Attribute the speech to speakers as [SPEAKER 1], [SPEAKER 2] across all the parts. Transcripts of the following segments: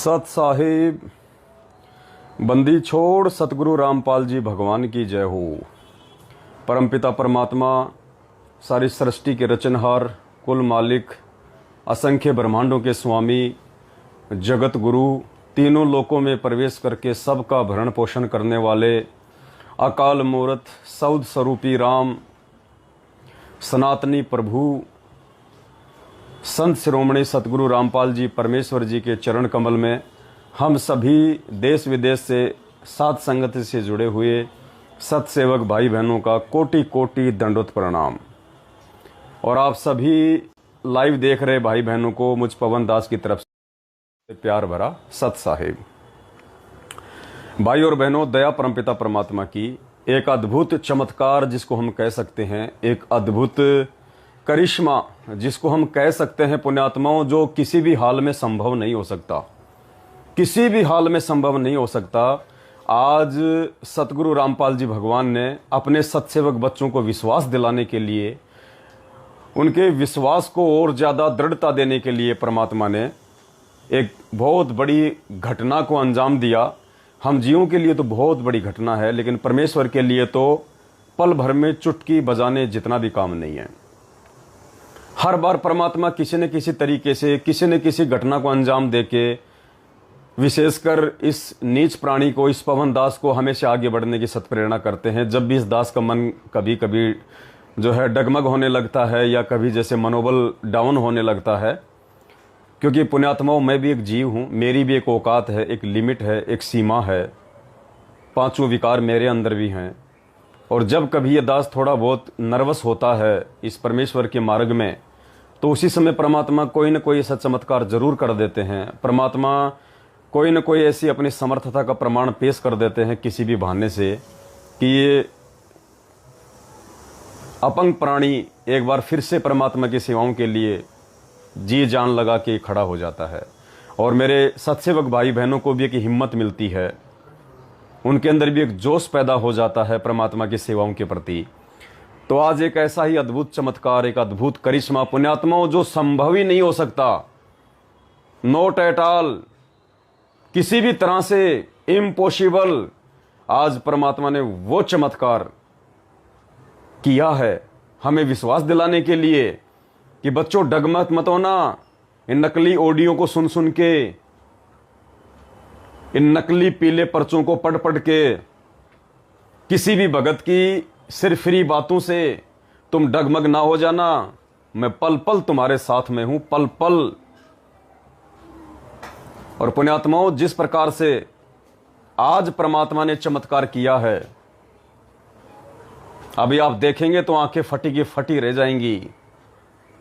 [SPEAKER 1] सत साहिब बंदी छोड़ सतगुरु रामपाल जी भगवान की जय हो। परमपिता परमात्मा सारी सृष्टि के रचनहार, कुल मालिक, असंख्य ब्रह्मांडों के स्वामी, जगत गुरु, तीनों लोकों में प्रवेश करके सबका भरण पोषण करने वाले अकाल मूर्त सौद स्वरूपी राम, सनातनी प्रभु संत शिरोमणि सतगुरु रामपाल जी परमेश्वर जी के चरण कमल में हम सभी देश विदेश से साध संगत से जुड़े हुए सतसेवक भाई बहनों का कोटि कोटि दंडोत प्रणाम। और आप सभी लाइव देख रहे भाई बहनों को मुझ पवन दास की तरफ से प्यार भरा सत साहिब। भाई और बहनों, दया परमपिता परमात्मा की एक अद्भुत चमत्कार जिसको हम कह सकते हैं, एक अद्भुत करिश्मा जिसको हम कह सकते हैं पुण्यात्माओं, जो किसी भी हाल में संभव नहीं हो सकता, किसी भी हाल में संभव नहीं हो सकता। आज सतगुरु रामपाल जी भगवान ने अपने सतसेवक बच्चों को विश्वास दिलाने के लिए, उनके विश्वास को और ज़्यादा दृढ़ता देने के लिए परमात्मा ने एक बहुत बड़ी घटना को अंजाम दिया। हम जीवों के लिए तो बहुत बड़ी घटना है, लेकिन परमेश्वर के लिए तो पल भर में चुटकी बजाने जितना भी काम नहीं है। हर बार परमात्मा किसी न किसी तरीके से किसी न किसी घटना को अंजाम देके, विशेषकर इस नीच प्राणी को, इस पवन दास को हमेशा आगे बढ़ने की सत्प्रेरणा करते हैं। जब भी इस दास का मन कभी कभी जो है डगमग होने लगता है या कभी जैसे मनोबल डाउन होने लगता है, क्योंकि पुण्यात्माओं मैं भी एक जीव हूँ, मेरी भी एक औकात है, एक लिमिट है, एक सीमा है, पांचों विकार मेरे अंदर भी हैं। और जब कभी ये दास थोड़ा बहुत नर्वस होता है इस परमेश्वर के मार्ग में, तो उसी समय परमात्मा कोई न कोई ऐसा चमत्कार जरूर कर देते हैं। परमात्मा कोई न कोई ऐसी अपनी समर्थता का प्रमाण पेश कर देते हैं किसी भी बहाने से कि ये अपंग प्राणी एक बार फिर से परमात्मा की सेवाओं के लिए जी जान लगा के खड़ा हो जाता है। और मेरे सतसेवक भाई बहनों को भी एक हिम्मत मिलती है, उनके अंदर भी एक जोश पैदा हो जाता है परमात्मा की सेवाओं के प्रति। तो आज एक ऐसा ही अद्भुत चमत्कार, एक अद्भुत करिश्मा पुण्यात्माओं, जो संभव ही नहीं हो सकता, नॉट एट ऑल, किसी भी तरह से इम्पॉसिबल, आज परमात्मा ने वो चमत्कार किया है हमें विश्वास दिलाने के लिए कि बच्चों डगमग मत होना। इन नकली ऑडियो को सुन सुन के, इन नकली पीले पर्चों को पढ़ पढ़ के, किसी भी भगत की सिरफिरी बातों से तुम डगमग ना हो जाना। मैं पल पल तुम्हारे साथ में हूं, पल पल। और पुण्यात्माओं, जिस प्रकार से आज परमात्मा ने चमत्कार किया है, अभी आप देखेंगे तो आंखें फटी की फटी रह जाएंगी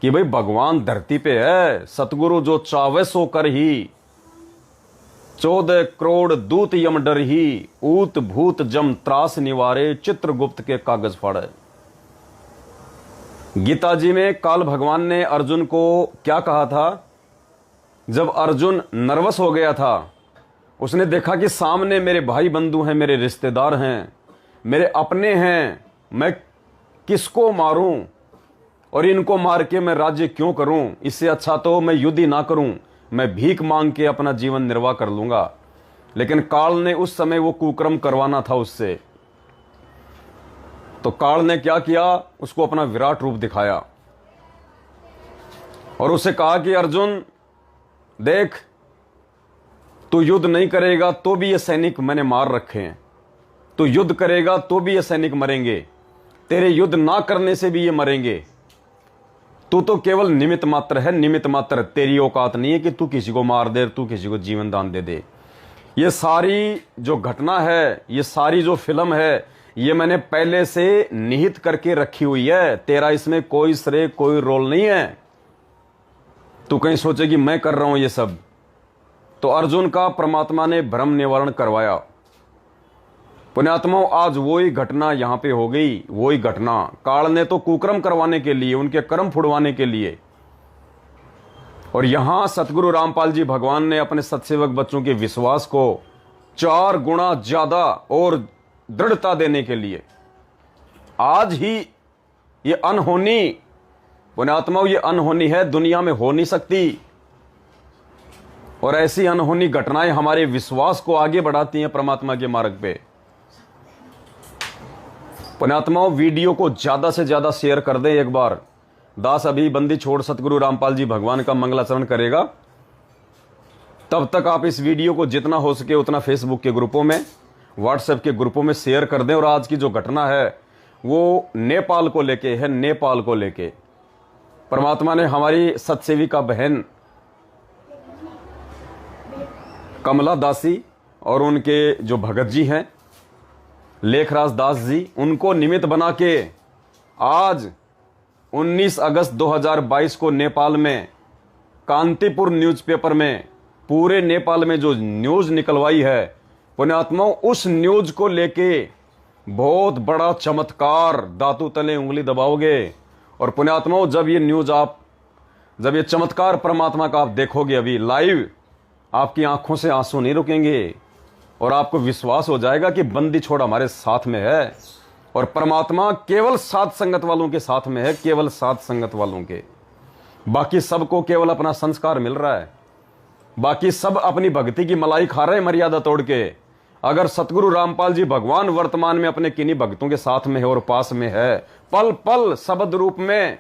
[SPEAKER 1] कि भाई भगवान धरती पे है। सतगुरु जो चावे सो कर ही, 14 करोड़ दूत यम डर ही, ऊत भूत जम त्रास निवारे, चित्रगुप्त के कागज फाड़े। गीता जी में काल भगवान ने अर्जुन को क्या कहा था? जब अर्जुन नर्वस हो गया था, उसने देखा कि सामने मेरे भाई बंधु हैं, मेरे रिश्तेदार हैं, मेरे अपने हैं, मैं किसको मारूं और इनको मार के मैं राज्य क्यों करूं? इससे अच्छा तो मैं युद्ध ही ना करूं, मैं भीख मांग के अपना जीवन निर्वाह कर लूंगा। लेकिन काल ने उस समय वो कुकर्म करवाना था उससे, तो काल ने क्या किया? उसको अपना विराट रूप दिखाया और उसे कहा कि अर्जुन देख, तू युद्ध नहीं करेगा तो भी ये सैनिक मैंने मार रखे हैं, तू युद्ध करेगा तो भी ये सैनिक मरेंगे, तेरे युद्ध ना करने से भी ये मरेंगे। तू तो केवल निमित्त मात्र है, निमित्त मात्र। तेरी औकात नहीं है कि तू किसी को मार दे, तू किसी को जीवन दान दे दे। ये सारी जो घटना है, ये सारी जो फिल्म है, ये मैंने पहले से निहित करके रखी हुई है। तेरा इसमें कोई श्रेय, कोई रोल नहीं है। तू कहीं सोचे कि मैं कर रहा हूं ये सब। तो अर्जुन का परमात्मा ने भ्रम निवारण करवाया। पुण्यात्माओं, आज वही घटना यहां पे हो गई। वही घटना काल ने तो कुकर्म करवाने के लिए, उनके कर्म फुड़वाने के लिए, और यहां सतगुरु रामपाल जी भगवान ने अपने सतसेवक बच्चों के विश्वास को 4 गुना ज्यादा और दृढ़ता देने के लिए आज ही ये अनहोनी, पुण्यात्माओं ये अनहोनी है, दुनिया में हो नहीं सकती। और ऐसी अनहोनी घटनाएं हमारे विश्वास को आगे बढ़ाती हैं परमात्मा के मार्ग पे। पुण्यात्माओं, वीडियो को ज्यादा से ज्यादा शेयर कर दें। एक बार दास अभी बंदी छोड़ सतगुरु रामपाल जी भगवान का मंगलाचरण करेगा, तब तक आप इस वीडियो को जितना हो सके उतना फेसबुक के ग्रुपों में, व्हाट्सएप के ग्रुपों में शेयर कर दें। और आज की जो घटना है वो नेपाल को लेके है। नेपाल को लेके परमात्मा ने हमारी सतसेविका बहन कमला दासी और उनके जो भगत जी हैं लेखराज दास जी, उनको निमित्त बना के आज 19 अगस्त 2022 को नेपाल में कांतिपुर न्यूज़पेपर में पूरे नेपाल में जो न्यूज निकलवाई है पुण्यात्माओं, उस न्यूज को लेके बहुत बड़ा चमत्कार, दातू तले उंगली दबाओगे। और पुण्यात्माओं, जब ये चमत्कार परमात्मा का आप देखोगे अभी लाइव, आपकी आंखों से आंसू नहीं रुकेंगे और आपको विश्वास हो जाएगा कि बंदी छोड़ हमारे साथ में है और परमात्मा केवल सात संगत वालों के साथ में है, केवल सात संगत वालों के। बाकी सबको केवल अपना संस्कार मिल रहा है, बाकी सब अपनी भक्ति की मलाई खा रहे हैं मर्यादा तोड़ के। अगर सतगुरु रामपाल जी भगवान वर्तमान में अपने किन्हीं भक्तों के साथ में है और पास में है, पल पल शब्द रूप में,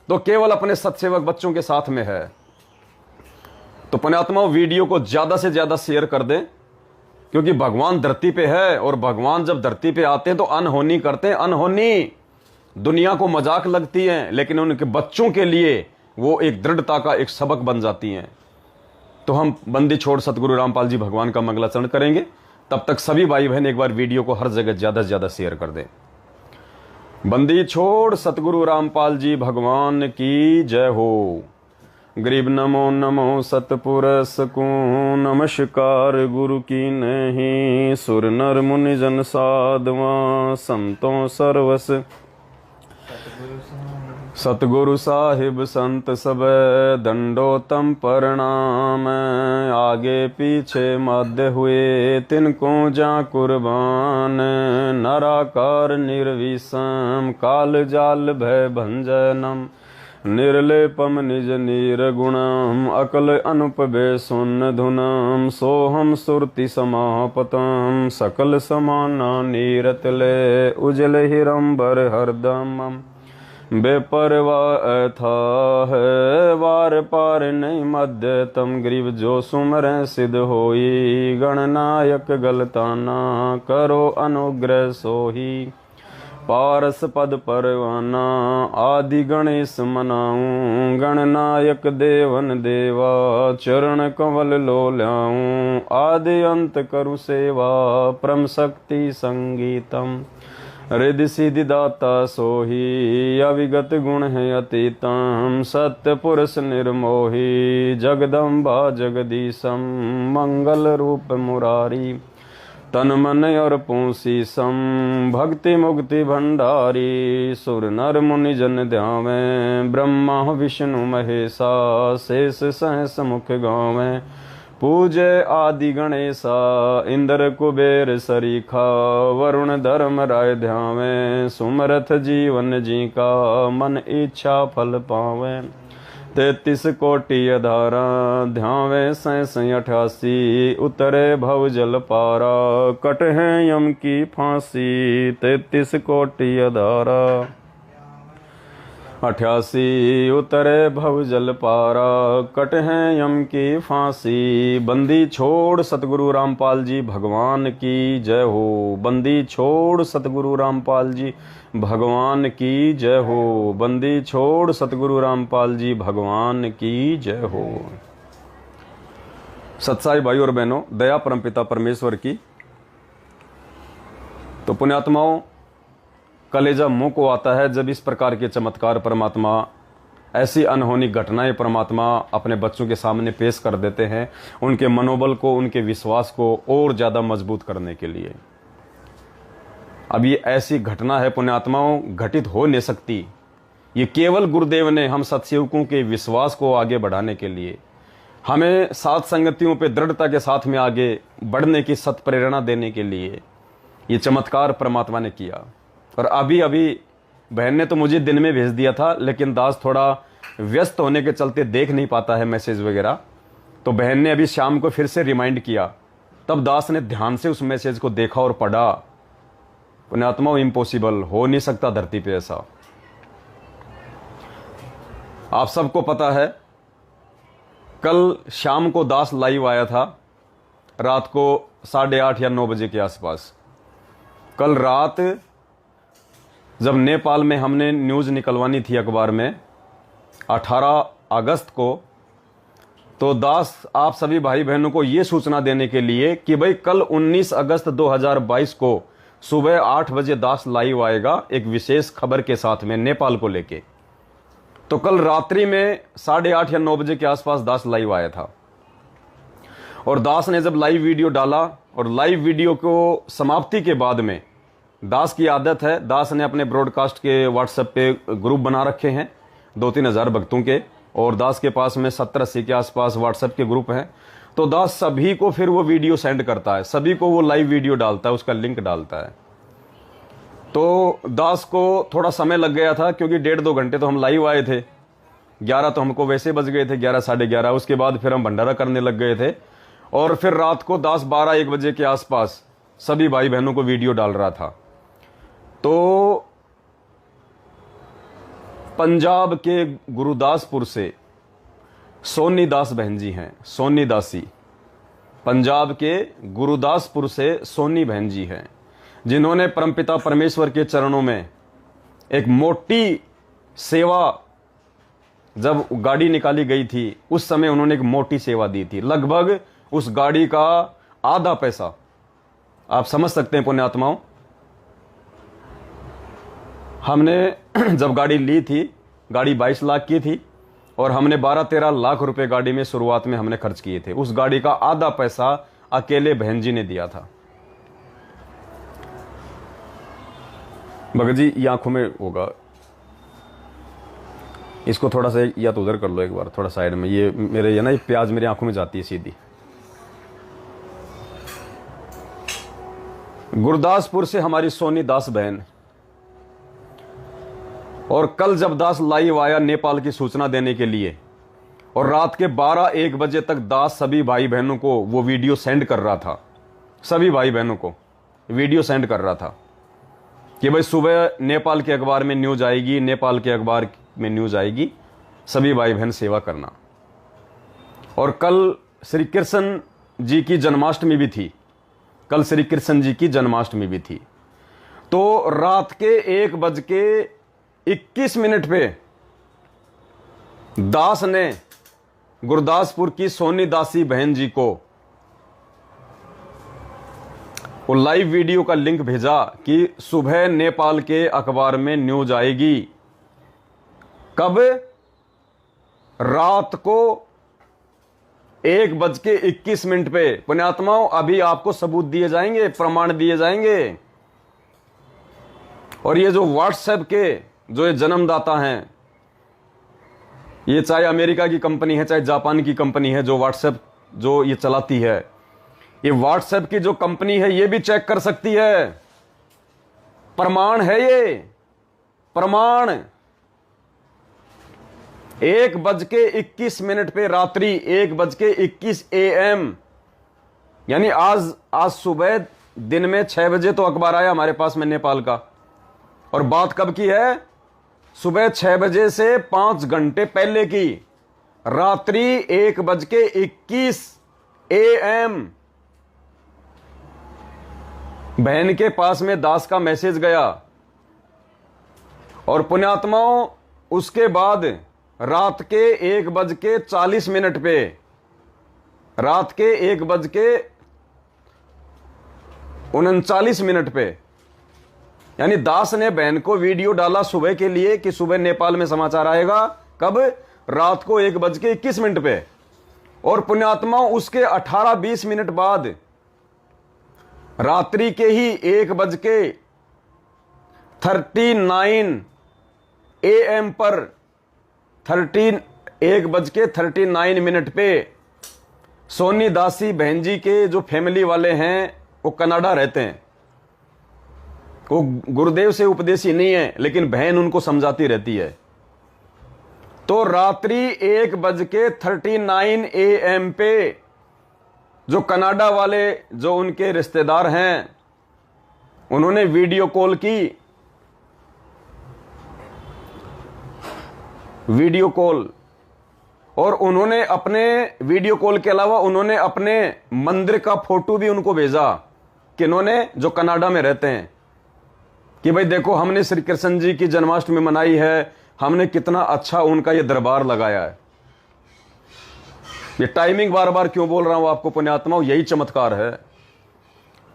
[SPEAKER 1] तो केवल अपने सत्सेवक बच्चों के साथ में है। तो पुण्यात्माओं, वीडियो को ज्यादा से ज्यादा शेयर कर दें, क्योंकि भगवान धरती पे है और भगवान जब धरती पे आते हैं तो अनहोनी करते हैं। अनहोनी दुनिया को मजाक लगती है, लेकिन उनके बच्चों के लिए वो एक दृढ़ता का एक सबक बन जाती हैं। तो हम बंदी छोड़ सतगुरु रामपाल जी भगवान का मंगलाचरण करेंगे। तब तक सभी भाई बहन एक बार वीडियो को हर जगह ज्यादा से ज्यादा शेयर कर दें। बंदी छोड़ सतगुरु रामपाल जी भगवान की जय हो। गरीब नमो नमो सतपुरस को नमस्कार गुरु की नहीं, सुर नर मुनि जन साधवा संतों सर्वस सतगुरु साहिब संत सब दंडोतम प्रणाम। आगे पीछे मध्य हुए तिनको जा कुर्बान, नराकार निर्विषम काल जाल भय भंजनम, निर्लेपम निज निर्गुणम अकल अनुपबे सुन धुनम, सोहम सुरति समापतम सकल समाना नीरतले, उजल हिरंबर हरदमम बेपरवाह था है, वार पार नहीं मध्य तम ग्रीव जो सुमर सिद्ध होई, गणनायक गलताना करो अनुग्रह सोही, पारस पद परवाना आदि गणेश मनाऊं, गणनायक देवन देवा चरण कमल लो ल्याऊं, आदि अंत करु सेवा परम शक्ति संगीतम, रिद्धि सिद्धि दाता सोही, अविगत गुण है अतीतम, सत्य पुरुष निर्मोही, जगदम्बा जगदीशम, मंगल रूप मुरारी, तन मन और पूसी सम, भक्ति मुक्ति भंडारी, सुर नर मुनि जन ध्यावे, ब्रह्मा विष्णु महेशा, शेष सहस मुख गावे, पूजे आदि गणेशा, इंद्र कुबेर सरीखा, वरुण धर्म राय ध्यावे, सुमरथ जीवन जी का, मन इच्छा फल पावे, 33 कोटि अधारा, ध्यावे 88, उतरे भव जल पारा, कट है यम की फांसी, 33 कोटि अधारा, 88 उतरे भव जल पारा, कट है यम की फांसी। बंदी छोड़ सतगुरु रामपाल जी भगवान की जय हो। बंदी छोड़ सतगुरु रामपाल जी भगवान की जय हो। बंदी छोड़ सतगुरु रामपाल जी भगवान की जय हो। सत्साई भाई और बहनों, दया परमपिता परमेश्वर की। तो पुण्यात्माओं, कलेजा मुंह को आता है जब इस प्रकार के चमत्कार परमात्मा, ऐसी अनहोनी घटनाएं परमात्मा अपने बच्चों के सामने पेश कर देते हैं, उनके मनोबल को, उनके विश्वास को और ज्यादा मजबूत करने के लिए। अब ये ऐसी घटना है पुण्यात्माओं, घटित हो नहीं सकती। ये केवल गुरुदेव ने हम सत्सेवकों के विश्वास को आगे बढ़ाने के लिए, हमें साथ संगतियों पे दृढ़ता के साथ में आगे बढ़ने की सत प्रेरणा देने के लिए ये चमत्कार परमात्मा ने किया। और अभी बहन ने तो मुझे दिन में भेज दिया था, लेकिन दास थोड़ा व्यस्त होने के चलते देख नहीं पाता है मैसेज वगैरह। तो बहन ने अभी शाम को फिर से रिमाइंड किया। तब दास ने ध्यान से उस मैसेज को देखा और पढ़ा। पुण्यात्माओं, इम्पॉसिबल, हो नहीं सकता धरती पे ऐसा। आप सबको पता है, कल शाम को दास लाइव आया था, रात को 8:30 या 9 बजे के आसपास। कल रात जब नेपाल में हमने न्यूज़ निकलवानी थी अखबार में 18 अगस्त को, तो दास आप सभी भाई बहनों को यह सूचना देने के लिए कि भाई कल 19 अगस्त 2022 को सुबह 8 बजे दास लाइव आएगा एक विशेष खबर के साथ में नेपाल को लेके। तो कल रात्रि में 8:30 या 9 बजे के आसपास दास लाइव आया था। और दास ने जब लाइव वीडियो डाला, और लाइव वीडियो को समाप्ति के बाद में, दास की आदत है, दास ने अपने ब्रॉडकास्ट के व्हाट्सएप पे ग्रुप बना रखे हैं 2-3 हज़ार भक्तों के, और दास के पास में 70-80 के आसपास व्हाट्सएप के ग्रुप हैं। तो दास सभी को फिर वो वीडियो सेंड करता है, सभी को वो लाइव वीडियो डालता है, उसका लिंक डालता है। तो दास को थोड़ा समय लग गया था, क्योंकि 1.5-2 घंटे तो हम लाइव आए थे। 11 तो हमको वैसे बज गए थे, 11 साढ़े 11। उसके बाद फिर हम भंडारा करने लग गए थे, और फिर रात को दास 12-1 बजे के आसपास सभी भाई बहनों को वीडियो डाल रहा था। तो पंजाब के गुरुदासपुर से सोनी दास बहन जी हैं, सोनी दासी, पंजाब के गुरुदासपुर से सोनी बहन जी हैं, जिन्होंने परमपिता परमेश्वर के चरणों में एक मोटी सेवा, जब गाड़ी निकाली गई थी उस समय उन्होंने एक मोटी सेवा दी थी। लगभग उस गाड़ी का आधा पैसा, आप समझ सकते हैं पुण्यात्माओं। हमने जब गाड़ी ली थी, गाड़ी 22 लाख की थी, और हमने 12-13 लाख रुपए गाड़ी में शुरुआत में हमने खर्च किए थे। उस गाड़ी का आधा पैसा अकेले बहन जी ने दिया था। भगत जी, ये आंखों में होगा, इसको थोड़ा सा या तो उधर कर लो एक बार, थोड़ा साइड में। ये मेरे, ये ना, ये प्याज मेरी आंखों में जाती है सीधी। गुरदासपुर से हमारी सोनी दास बहन, और कल जब दास लाइव आया नेपाल की सूचना देने के लिए, और रात के 12-1 बजे तक दास सभी भाई बहनों को वो वीडियो सेंड कर रहा था, सभी भाई बहनों को वीडियो सेंड कर रहा था कि भाई सुबह नेपाल के अखबार में न्यूज आएगी, नेपाल के अखबार में न्यूज आएगी, सभी भाई बहन सेवा करना। और कल श्री कृष्ण जी की जन्माष्टमी भी थी, कल श्री कृष्ण जी की जन्माष्टमी भी थी। तो रात के 1:21 पे दास ने गुरदासपुर की सोनी दासी बहन जी को वो लाइव वीडियो का लिंक भेजा कि सुबह नेपाल के अखबार में न्यूज आएगी। कब? रात को 1:21 पे। पुण्यात्माओं, अभी आपको सबूत दिए जाएंगे, प्रमाण दिए जाएंगे। और ये जो व्हाट्सएप के जो ये जन्मदाता हैं, ये चाहे अमेरिका की कंपनी है, चाहे जापान की कंपनी है, जो व्हाट्सएप जो ये चलाती है, ये व्हाट्सएप की जो कंपनी है ये भी चेक कर सकती है। प्रमाण है, ये प्रमाण। 1:21 पे रात्रि, 1:21 AM, यानी आज सुबह दिन में 6 बजे तो अखबार आया हमारे पास में नेपाल का। और बात कब की है? सुबह 6 बजे से 5 घंटे पहले की, रात्रि 1:21 AM। बहन के पास में दास का मैसेज गया। और पुण्यात्माओं, उसके बाद रात के 1:40 पे, रात के 1:39 पे, यानी दास ने बहन को वीडियो डाला सुबह के लिए कि सुबह नेपाल में समाचार आएगा। कब? रात को 1:21 पे। और पुण्यात्माओं, उसके 18-20 बाद रात्रि के ही 1:39 AM पर 1:39 पे सोनी दासी बहन जी के जो फैमिली वाले हैं वो कनाडा रहते हैं। वो गुरुदेव से उपदेशी नहीं है, लेकिन बहन उनको समझाती रहती है। तो रात्रि 1:39 AM पे जो कनाडा वाले जो उनके रिश्तेदार हैं उन्होंने वीडियो कॉल की, वीडियो कॉल, और उन्होंने अपने वीडियो कॉल के अलावा उन्होंने अपने मंदिर का फोटो भी उनको भेजा, किन्होंने, जो कनाडा में रहते हैं, कि भाई देखो हमने श्री कृष्ण जी की जन्माष्टमी मनाई है, हमने कितना अच्छा उनका ये दरबार लगाया है। ये टाइमिंग बार बार क्यों बोल रहा हूं आपको पुण्यात्माओं, यही चमत्कार है।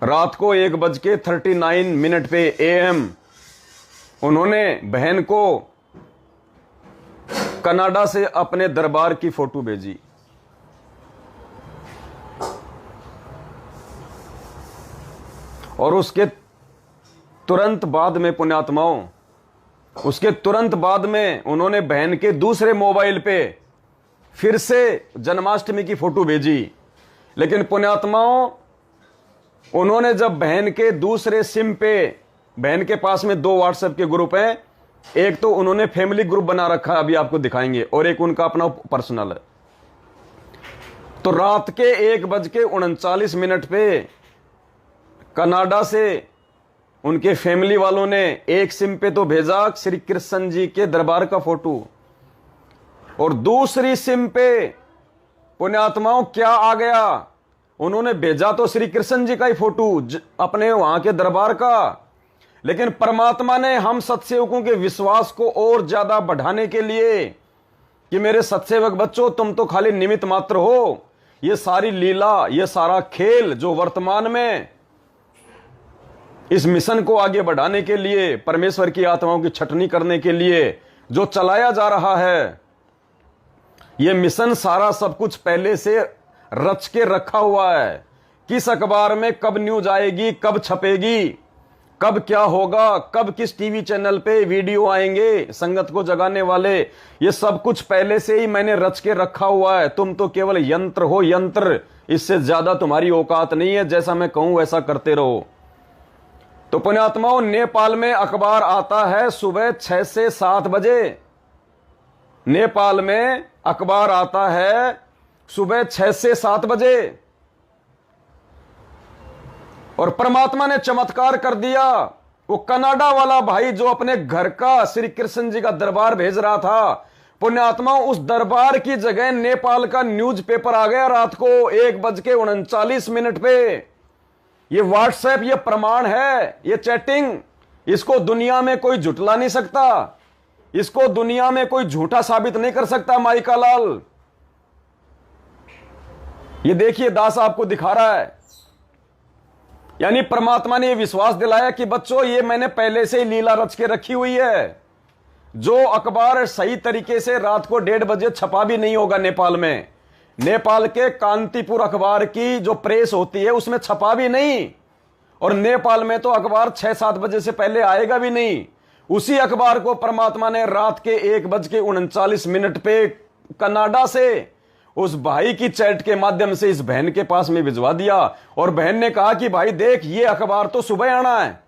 [SPEAKER 1] रात को 1:39 पे AM उन्होंने बहन को कनाडा से अपने दरबार की फोटो भेजी। और उसके तुरंत बाद में पुण्यात्माओं, उसके तुरंत बाद में उन्होंने बहन के दूसरे मोबाइल पे फिर से जन्माष्टमी की फोटो भेजी। लेकिन पुण्यात्माओं, उन्होंने जब बहन के दूसरे सिम पे, बहन के पास में 2 व्हाट्सएप के ग्रुप हैं, एक तो उन्होंने फैमिली ग्रुप बना रखा है, अभी आपको दिखाएंगे, और एक उनका अपना पर्सनल है। तो रात के 1:39 पे कनाडा से उनके फैमिली वालों ने एक सिम पे तो भेजा श्री कृष्ण जी के दरबार का फोटो, और दूसरी सिम पे पुण्यात्माओं क्या आ गया, उन्होंने भेजा तो श्री कृष्ण जी का ही फोटो अपने वहां के दरबार का। लेकिन परमात्मा ने हम सत्सेवकों के विश्वास को और ज्यादा बढ़ाने के लिए कि मेरे सत्सेवक बच्चों, तुम तो खाली निमित्त मात्र हो, ये सारी लीला, ये सारा खेल जो वर्तमान में इस मिशन को आगे बढ़ाने के लिए, परमेश्वर की आत्माओं की छटनी करने के लिए जो चलाया जा रहा है, ये मिशन सारा सब कुछ पहले से रच के रखा हुआ है। किस अखबार में कब न्यूज आएगी, कब छपेगी, कब क्या होगा, कब किस टीवी चैनल पे वीडियो आएंगे संगत को जगाने वाले, ये सब कुछ पहले से ही मैंने रच के रखा हुआ है। तुम तो केवल यंत्र हो, यंत्र, इससे ज्यादा तुम्हारी औकात नहीं है, जैसा मैं कहूं वैसा करते रहो। तो पुण्यात्माओं, नेपाल में अखबार आता है सुबह 6 से 7 बजे। नेपाल में अखबार आता है सुबह 6 से 7 बजे, और परमात्मा ने चमत्कार कर दिया। वो कनाडा वाला भाई जो अपने घर का श्री कृष्ण जी का दरबार भेज रहा था, पुण्यात्मा, उस दरबार की जगह नेपाल का न्यूज़पेपर आ गया रात को 1:39 पे। ये व्हाट्सएप, ये प्रमाण है, ये चैटिंग, इसको दुनिया में कोई झुटला नहीं सकता, इसको दुनिया में कोई झूठा साबित नहीं कर सकता। माइका लाल, ये देखिए, दास आपको दिखा रहा है। यानी परमात्मा ने यह विश्वास दिलाया कि बच्चों, ये मैंने पहले से ही लीला रच के रखी हुई है। जो अखबार सही तरीके से रात को 1:30 बजे छपा भी नहीं होगा नेपाल में, नेपाल के कांतिपुर अखबार की जो प्रेस होती है उसमें छपा भी नहीं, और नेपाल में तो अखबार 6-7 बजे से पहले आएगा भी नहीं। उसी अखबार को परमात्मा ने रात के 1:39 पे कनाडा से उस भाई की चैट के माध्यम से इस बहन के पास में भिजवा दिया, और बहन ने कहा कि भाई देख, ये अखबार तो सुबह आना है,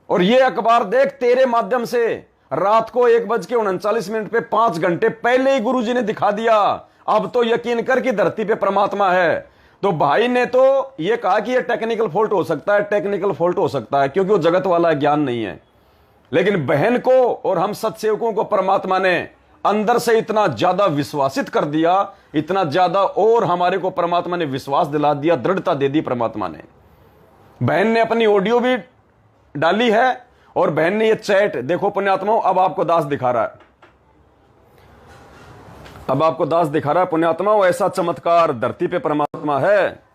[SPEAKER 1] और ये अखबार देख तेरे माध्यम से रात को 1:39 पे 5 घंटे पहले ही गुरुजी ने दिखा दिया। अब तो यकीन कर कि धरती पे परमात्मा है। तो भाई ने तो ये कहा कि ये टेक्निकल फॉल्ट हो सकता है, टेक्निकल फॉल्ट हो सकता है, क्योंकि वो जगत वाला ज्ञान नहीं है। लेकिन बहन को और हम सत्सेवकों को परमात्मा ने अंदर से इतना ज्यादा विश्वासित कर दिया, इतना ज्यादा, और हमारे को परमात्मा ने विश्वास दिला दिया, दृढ़ता दे दी परमात्मा ने। बहन ने अपनी ऑडियो भी डाली है, और बहन ने ये चैट देखो पुण्यात्माओं, अब आपको दास दिखा रहा है, अब आपको दास दिखा रहा है पुण्यात्माओं, ऐसा चमत्कार धरती पे परमात्मा है।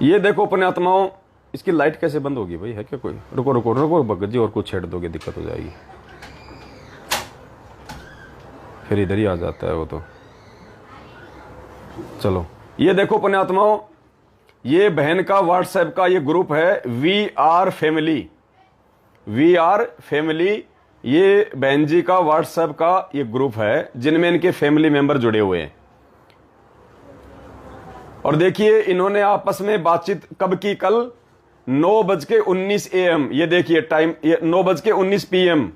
[SPEAKER 1] ये देखो पुण्यात्माओं, इसकी लाइट कैसे बंद होगी भाई, है क्या कोई? रुको रुको रुको भगत जी, और कुछ छेड़ दोगे दिक्कत हो जाएगी, फिर इधर ही आ जाता है वो तो। चलो, ये देखो पुण्यात्माओं, ये बहन का व्हाट्सएप का ये ग्रुप है, we are family, we are family. ये बहन जी का व्हाट्सएप का ये ग्रुप है जिनमें इनके फैमिली मेंबर जुड़े हुए हैं। और देखिए इन्होंने आपस में बातचीत कब की, कल 9:19 AM। ये देखिए टाइम, ये 9:19 PM,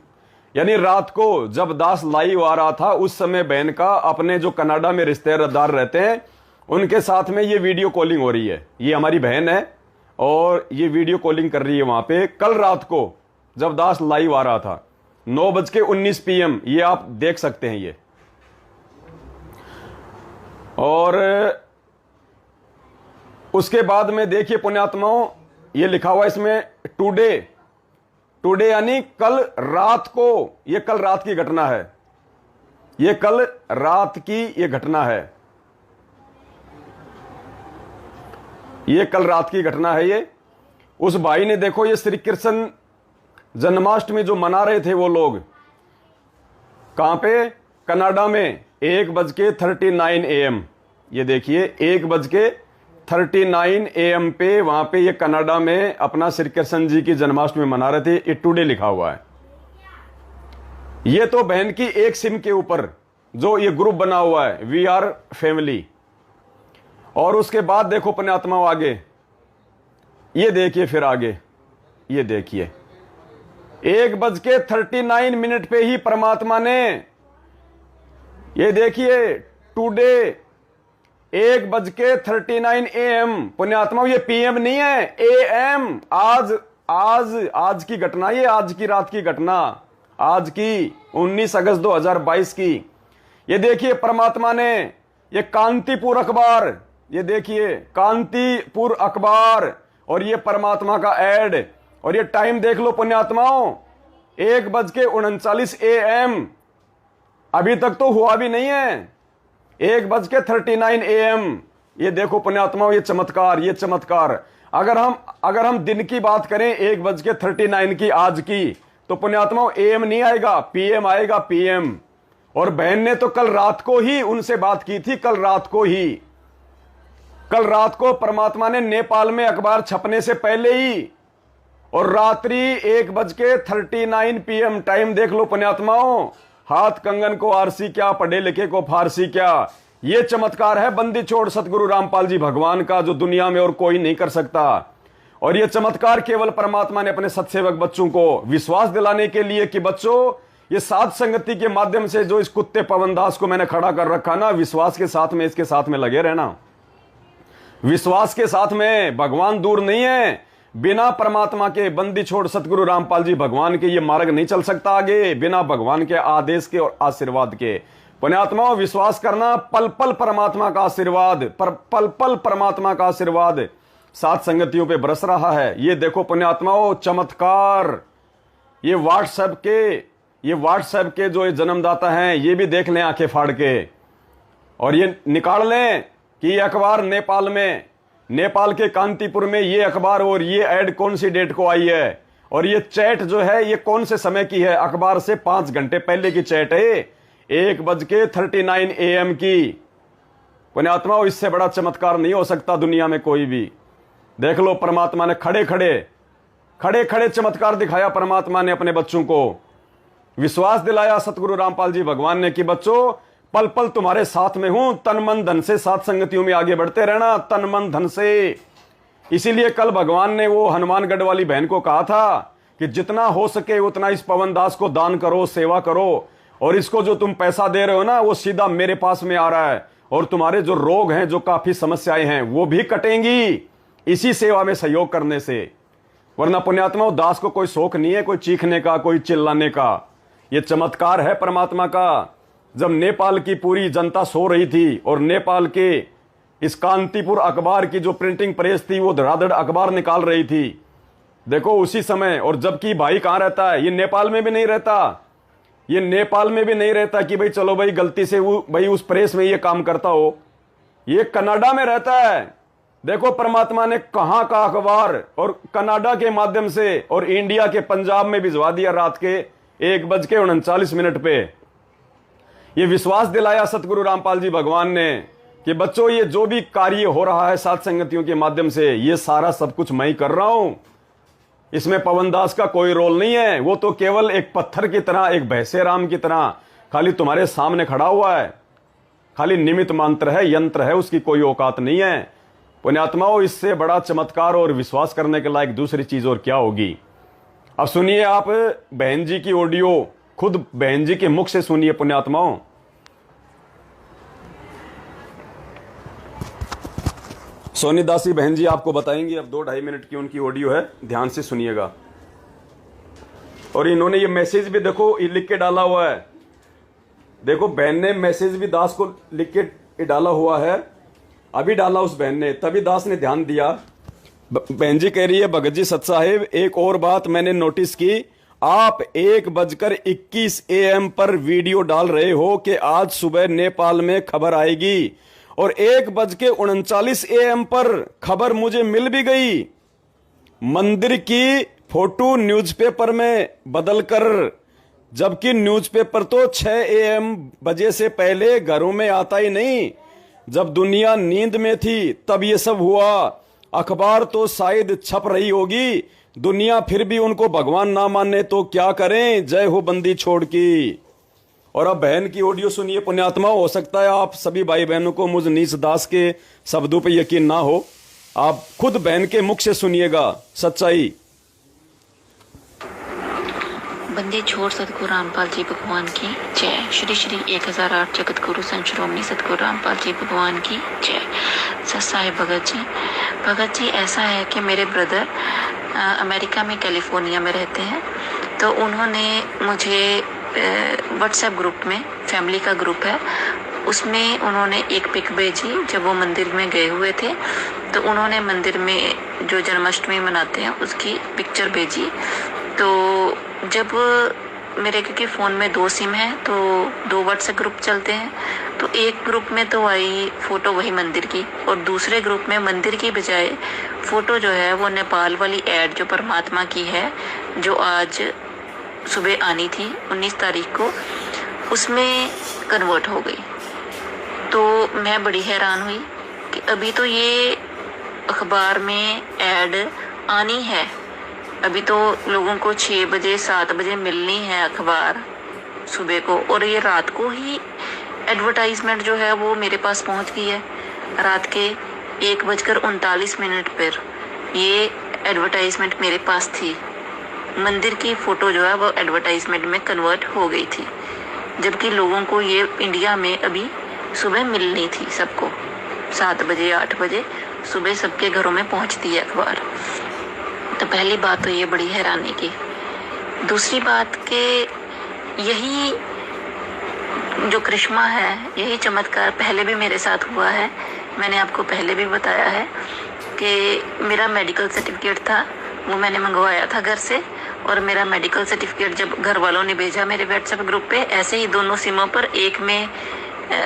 [SPEAKER 1] यानी रात को जब दास लाइव आ रहा था उस समय बहन का अपने जो कनाडा में रिश्तेदार रहते हैं उनके साथ में ये वीडियो कॉलिंग हो रही है। ये हमारी बहन है और ये वीडियो कॉलिंग कर रही है वहां पे कल रात को जब दास लाइव आ रहा था 9:19 PM। ये आप देख सकते हैं ये। और उसके बाद में देखिए पुण्यात्माओं, ये लिखा हुआ इसमें टुडे यानी कल रात को। ये कल रात की घटना है, ये कल रात की ये घटना है, ये कल रात की घटना है। ये उस भाई ने देखो, ये श्री कृष्ण जन्माष्टमी जो मना रहे थे वो लोग कहां पे, कनाडा में 1:39 AM। ये देखिए 1:39 AM पे वहां पे ये कनाडा में अपना श्री कृष्ण जी की जन्माष्टमी मना रहे थे। ये टुडे लिखा हुआ है। ये तो बहन की एक सिम के ऊपर जो ये ग्रुप बना हुआ है वी आर फैमिली। और उसके बाद देखो पुण्यात्मा आगे, ये देखिए फिर आगे, ये देखिए 1:39 पे ही परमात्मा ने, ये देखिए टुडे 1:39 AM। पुण्यात्मा ये PM नहीं है, AM। आज की घटना, ये आज की रात की घटना, आज की 19 अगस्त 2022 की। ये देखिए परमात्मा ने ये कांतिपुर अखबार, ये देखिए कांतिपुर अखबार, और ये परमात्मा का एड, और ये टाइम देख लो पुण्यात्माओं 1:39 AM। अभी तक तो हुआ भी नहीं है, 1:39 AM। ये देखो पुण्यात्माओं ये चमत्कार, ये चमत्कार। अगर हम दिन की बात करें 1:39 की आज की, तो पुण्यात्माओं AM नहीं आएगा, PM आएगा, PM। और बहन ने तो कल रात को ही उनसे बात की थी, कल रात को परमात्मा ने नेपाल में अखबार छपने से पहले ही, और रात्रि 1:39 PM। टाइम देख लो पुण्यात्माओं, हाथ कंगन को आरसी क्या, पढ़े लिखे को फारसी क्या। ये चमत्कार है बंदी छोड़ सतगुरु रामपाल जी भगवान का, जो दुनिया में और कोई नहीं कर सकता। और ये चमत्कार केवल परमात्मा ने अपने सत्सेवक बच्चों को विश्वास दिलाने के लिए कि बच्चों ये साध संगति के माध्यम से जो इस कुत्ते पवनदास को मैंने खड़ा कर रखा ना, विश्वास के साथ में इसके साथ में लगे रहना, विश्वास के साथ में। भगवान दूर नहीं है, बिना परमात्मा के बंदी छोड़ सतगुरु रामपाल जी भगवान के ये मार्ग नहीं चल सकता आगे, बिना भगवान के आदेश के और आशीर्वाद के। पुण्यात्माओं विश्वास करना, पल पल परमात्मा का आशीर्वाद, पल पल परमात्मा का आशीर्वाद साथ संगतियों पे बरस रहा है। ये देखो पुण्यात्माओं चमत्कार। ये व्हाट्सएप के जो जन्मदाता हैं ये भी देख लें आंखें फाड़ के, और ये निकाल लें कि ये अखबार नेपाल के कांतिपुर में ये अखबार, और ये ऐड कौन सी डेट को आई है, और ये चैट जो है ये कौन से समय की है। अखबार से 5 घंटे पहले की चैट है, 1:39 AM की। पुण्यात्माओं इससे बड़ा चमत्कार नहीं हो सकता दुनिया में कोई भी। देख लो परमात्मा ने खड़े खड़े चमत्कार दिखाया। परमात्मा ने अपने बच्चों को विश्वास दिलाया, सतगुरु रामपाल जी भगवान ने, कि बच्चों पल पल तुम्हारे साथ में हूं, तन मन धन से साथ संगतियों में आगे बढ़ते रहना, तन मन धन से। इसीलिए कल भगवान ने वो हनुमानगढ़ वाली बहन को कहा था कि जितना हो सके उतना इस पवनदास को दान करो, सेवा करो, और इसको जो तुम पैसा दे रहे हो ना वो सीधा मेरे पास में आ रहा है, और तुम्हारे जो रोग हैं, जो काफी समस्याएं हैं वो भी कटेंगी इसी सेवा में सहयोग करने से। वरना पुण्यात्मा दास को कोई शौक नहीं है कोई चीखने का, कोई चिल्लाने का। ये चमत्कार है परमात्मा का। जब नेपाल की पूरी जनता सो रही थी और नेपाल के इस कांतिपुर अखबार की जो प्रिंटिंग प्रेस थी वो धड़ाधड़ अखबार निकाल रही थी, देखो उसी समय। और जबकि भाई कहां रहता है, ये नेपाल में भी नहीं रहता, ये नेपाल में भी नहीं रहता कि भाई चलो भाई गलती से वो भाई उस प्रेस में ये काम करता हो, ये कनाडा में रहता है। देखो परमात्मा ने कहां का अखबार और कनाडा के माध्यम से और इंडिया के पंजाब में भिजवा दिया रात के 1:39 पे। ये विश्वास दिलाया सतगुरु रामपाल जी भगवान ने कि बच्चों ये जो भी कार्य हो रहा है साथ संगतियों के माध्यम से, ये सारा सब कुछ मैं ही कर रहा हूं। इसमें पवन दास का कोई रोल नहीं है। वो तो केवल एक पत्थर की तरह, एक भैंसे राम की तरह खाली तुम्हारे सामने खड़ा हुआ है, खाली निमित्त मात्र है, यंत्र है, उसकी कोई औकात नहीं है। पुण्यात्माओं, इससे बड़ा चमत्कार और विश्वास करने के लायक दूसरी चीज और क्या होगी। अब सुनिए आप बहन जी की ऑडियो, खुद बहन जी के मुख से सुनिए पुण्यात्माओं। सोनी दासी बहन जी आपको बताएंगी, अब 2-2.5 मिनट की उनकी ऑडियो है, ध्यान से सुनिएगा। और इन्होंने ये मैसेज भी देखो लिख के डाला हुआ है, देखो बहन ने मैसेज भी दास को लिख के डाला हुआ है, अभी डाला उस बहन ने, तभी दास ने ध्यान दिया। बहन जी कह रही है, भगत जी सत साहिब एक और बात मैंने नोटिस की, आप 1:21 AM पर वीडियो डाल रहे हो कि आज सुबह नेपाल में खबर आएगी, और 1:39 AM पर खबर मुझे मिल भी गई। मंदिर की फोटो न्यूज़पेपर में बदलकर, जबकि न्यूज़पेपर तो 6 AM बजे से पहले घरों में आता ही नहीं, जब दुनिया नींद में थी तब ये सब हुआ। अखबार तो शायद छप रही होगी, दुनिया फिर भी उनको भगवान ना माने तो क्या करें, जय हो बंदी छोड़ की। और अब बहन की ऑडियो सुनिए पुण्यात्मा। हो सकता है आप सभी भाई बहनों को मुझ नीच दास के शब्दों पे यकीन ना हो, आप खुद बहन के मुख से सुनिएगा सच्चाई।
[SPEAKER 2] बंदी छोड़ सतगुरु रामपाल जी भगवान की जय। श्री श्री 1008 जगत गुरु संत श्रोमणी सतगुरु रामपाल जी भगवान की जय। सत साहिब भगत जी ऐसा है कि मेरे ब्रदर अमेरिका में कैलिफोर्निया में रहते हैं, तो उन्होंने मुझे व्हाट्सएप ग्रुप में, फैमिली का ग्रुप है, उसमें उन्होंने एक पिक भेजी जब वो मंदिर में गए हुए थे, तो उन्होंने मंदिर में जो जन्माष्टमी मनाते हैं उसकी पिक्चर भेजी। तो जब मेरे, क्योंकि फ़ोन में 2 सिम है तो 2 व्हाट्सएप ग्रुप चलते हैं, तो एक ग्रुप में तो आई फ़ोटो वही मंदिर की, और दूसरे ग्रुप में मंदिर की बजाय फ़ोटो जो है वो नेपाल वाली ऐड जो परमात्मा की है, जो आज सुबह आनी थी 19 तारीख को, उसमें कन्वर्ट हो गई। तो मैं बड़ी हैरान हुई कि अभी तो ये अखबार में ऐड आनी है, अभी तो लोगों को 6 बजे 7 बजे मिलनी है अखबार सुबह को, और ये रात को ही एडवर्टाइजमेंट जो है वो मेरे पास पहुंच गई है। रात के 1:39 पर ये एडवर्टाइजमेंट मेरे पास थी, मंदिर की फ़ोटो जो है वो एडवर्टाइजमेंट में कन्वर्ट हो गई थी, जबकि लोगों को ये इंडिया में अभी सुबह मिलनी थी, सबको 7 बजे 8 बजे सुबह सबके घरों में पहुंचती है अखबार। तो पहली बात तो ये बड़ी हैरानी की। दूसरी बात कि यही जो करिश्मा है, यही चमत्कार पहले भी मेरे साथ हुआ है। मैंने आपको पहले भी बताया है कि मेरा मेडिकल सर्टिफिकेट था, वो मैंने मंगवाया था घर से, और मेरा मेडिकल सर्टिफिकेट जब घर वालों ने भेजा मेरे व्हाट्सएप ग्रुप पे, ऐसे ही दोनों सिमों पर, एक में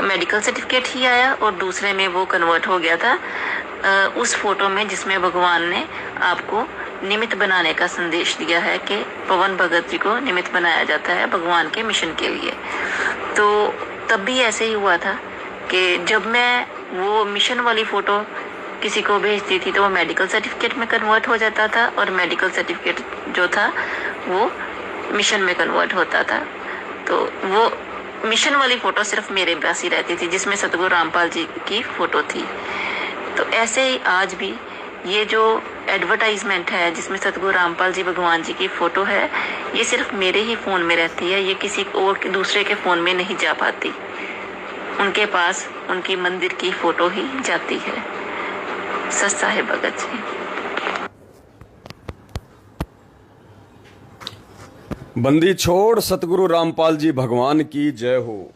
[SPEAKER 2] मेडिकल सर्टिफिकेट ही आया और दूसरे में वो कन्वर्ट हो गया था उस फोटो में जिसमें भगवान ने आपको निमित्त बनाने का संदेश दिया है कि पवन भगत जी को निमित्त बनाया जाता है भगवान के मिशन के लिए। तो तब भी ऐसे ही हुआ था कि जब मैं वो मिशन वाली फ़ोटो किसी को भेजती थी तो वो मेडिकल सर्टिफिकेट में कन्वर्ट हो जाता था, और मेडिकल सर्टिफिकेट जो था वो मिशन में कन्वर्ट होता था। तो वो मिशन वाली फ़ोटो सिर्फ मेरे पास ही रहती थी जिसमें सतगुरु रामपाल जी की फ़ोटो थी। तो ऐसे ही आज भी ये जो एडवर्टाइजमेंट है जिसमें सतगुरु रामपाल जी भगवान जी की फ़ोटो है, ये सिर्फ मेरे ही फ़ोन में रहती है, ये किसी और दूसरे के फ़ोन में नहीं जा पाती। उनके पास उनकी मंदिर की फ़ोटो ही जाती है। सत साहिब भगत जी।
[SPEAKER 1] बंदी छोड़ सतगुरु रामपाल जी भगवान की जय हो।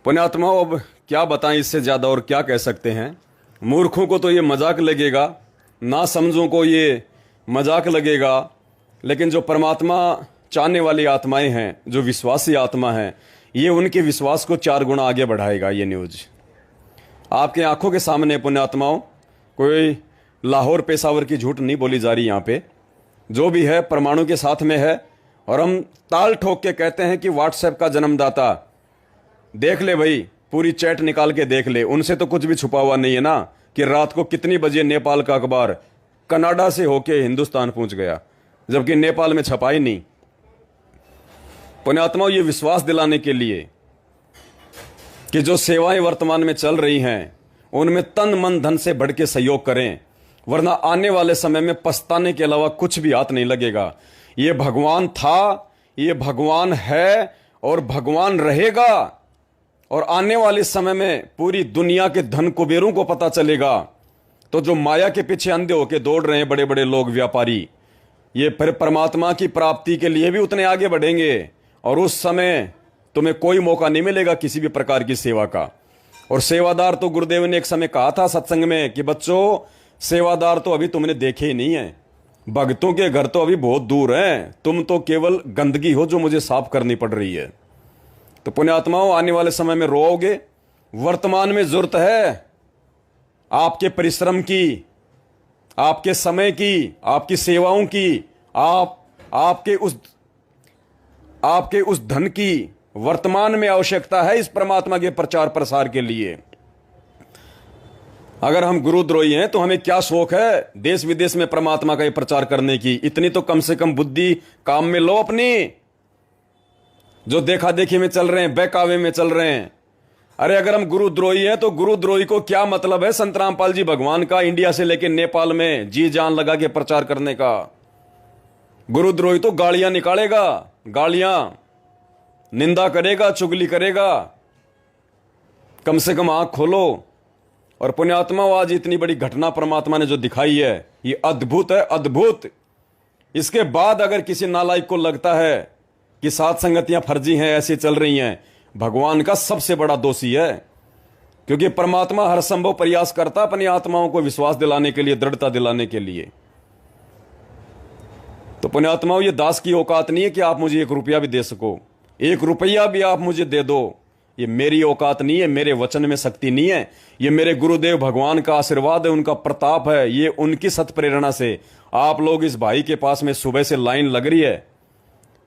[SPEAKER 1] पुण्यात्माओं, अब क्या बताएं इससे ज़्यादा और क्या कह सकते हैं। मूर्खों को तो ये मजाक लगेगा, ना समझों को ये मजाक लगेगा, लेकिन जो परमात्मा चाहने वाली आत्माएं हैं, जो विश्वासी आत्मा हैं, ये उनके विश्वास को 4 गुना आगे बढ़ाएगा। ये न्यूज़ आपके आंखों के सामने पुण्यात्माओं, कोई लाहौर पेशावर की झूठ नहीं बोली जा रही यहाँ पे। जो भी है परमाणु के साथ में है, और हम ताल ठोक के कहते हैं कि व्हाट्सएप का जन्मदाता, देख ले भाई, पूरी चैट निकाल के देख ले, उनसे तो कुछ भी छुपा हुआ नहीं है ना कि रात को कितनी बजे नेपाल का अखबार कनाडा से होके हिंदुस्तान पहुंच गया। जबकि नेपाल में छपा ही नहीं। पुण्यात्माओं, ये विश्वास दिलाने के लिए कि जो सेवाएं वर्तमान में चल रही हैं उनमें तन मन धन से बढ़ के सहयोग करें, वरना आने वाले समय में पछताने के अलावा कुछ भी हाथ नहीं लगेगा। ये भगवान था, ये भगवान है और भगवान रहेगा। और आने वाले समय में पूरी दुनिया के धन कुबेरों को पता चलेगा, तो जो माया के पीछे अंधे होकर दौड़ रहे हैं बड़े बड़े लोग, व्यापारी, ये फिर परमात्मा की प्राप्ति के लिए भी उतने आगे बढ़ेंगे। और उस समय तुम्हें कोई मौका नहीं मिलेगा किसी भी प्रकार की सेवा का। और सेवादार तो गुरुदेव ने एक समय कहा था सत्संग में कि बच्चों, सेवादार तो अभी तुमने देखे ही नहीं है, भक्तों के घर तो अभी बहुत दूर हैं, तुम तो केवल गंदगी हो जो मुझे साफ करनी पड़ रही है। तो पुण्यात्माओं, आने वाले समय में रोओगे। वर्तमान में जरूरत है आपके परिश्रम की, आपके समय की, आपकी सेवाओं की, आपके उस धन की वर्तमान में आवश्यकता है इस परमात्मा के प्रचार प्रसार के लिए। अगर हम गुरुद्रोही हैं तो हमें क्या शौक है देश विदेश में परमात्मा का ये प्रचार करने की। इतनी तो कम से कम बुद्धि काम में लो अपनी। जो देखा देखी में चल रहे हैं, बहकावे में चल रहे हैं। अरे अगर हम गुरुद्रोही हैं तो गुरुद्रोही को क्या मतलब है संत रामपाल जी भगवान का इंडिया से लेकर नेपाल में जी जान लगा के प्रचार करने का। गुरुद्रोही तो गालियां निकालेगा, गालियां, निंदा करेगा, चुगली करेगा। कम से कम आंख खोलो। और पुण्यात्मा, आज इतनी बड़ी घटना परमात्मा ने जो दिखाई है ये अद्भुत है, अद्भुत। इसके बाद अगर किसी नालायक को लगता है कि सात संगतियां फर्जी हैं, ऐसी चल रही हैं, भगवान का सबसे बड़ा दोषी है। क्योंकि परमात्मा हर संभव प्रयास करता अपनी आत्माओं को विश्वास दिलाने के लिए, दृढ़ता दिलाने के लिए। तो पुण्यात्माओं, ये दास की औकात नहीं है कि आप मुझे 1 रुपया भी दे सको, 1 रुपया भी आप मुझे दे दो। ये मेरी औकात नहीं है, मेरे वचन में शक्ति नहीं है। ये मेरे गुरुदेव भगवान का आशीर्वाद है, उनका प्रताप है। ये उनकी सत प्रेरणा से आप लोग इस भाई के पास में सुबह से लाइन लग रही है।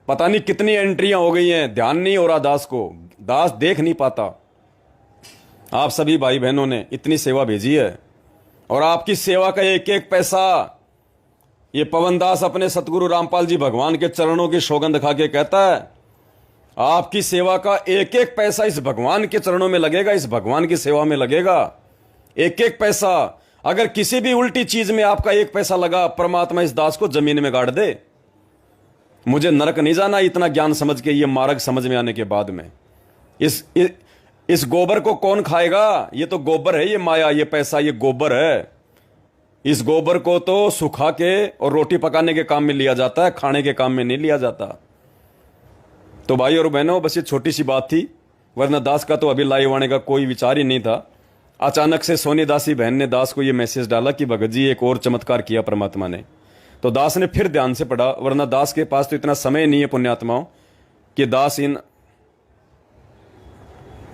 [SPEAKER 1] पता नहीं कितनी एंट्रियां हो गई हैं, ध्यान नहीं हो रहा दास को, दास देख नहीं पाता। आप सभी भाई बहनों ने इतनी सेवा भेजी है और आपकी सेवा का एक एक पैसा, ये पवन दास अपने सतगुरु रामपाल जी भगवान के चरणों की सौगंध खा के कहता है, आपकी सेवा का एक एक पैसा इस भगवान के चरणों में लगेगा, इस भगवान की सेवा में लगेगा। एक एक पैसा, अगर किसी भी उल्टी चीज में आपका 1 पैसा लगा, परमात्मा इस दास को जमीन में गाड़ दे। मुझे नरक नहीं जाना इतना ज्ञान समझ के, ये मार्ग समझ में आने के बाद में। इस गोबर को कौन खाएगा? ये तो गोबर है, ये माया, ये पैसा, ये गोबर है। इस गोबर को तो सुखा के और रोटी पकाने के काम में लिया जाता है, खाने के काम में नहीं लिया जाता। तो भाई और बहनों, बस ये छोटी सी बात थी, वरना दास का तो अभी लाइव आने का कोई विचार ही नहीं था। अचानक से सोनी दासी बहन ने दास को ये मैसेज डाला कि भगत जी एक और चमत्कार किया परमात्मा ने। तो दास ने फिर ध्यान से पढ़ा, वरना दास के पास तो इतना समय नहीं है पुण्यात्माओं कि दास इन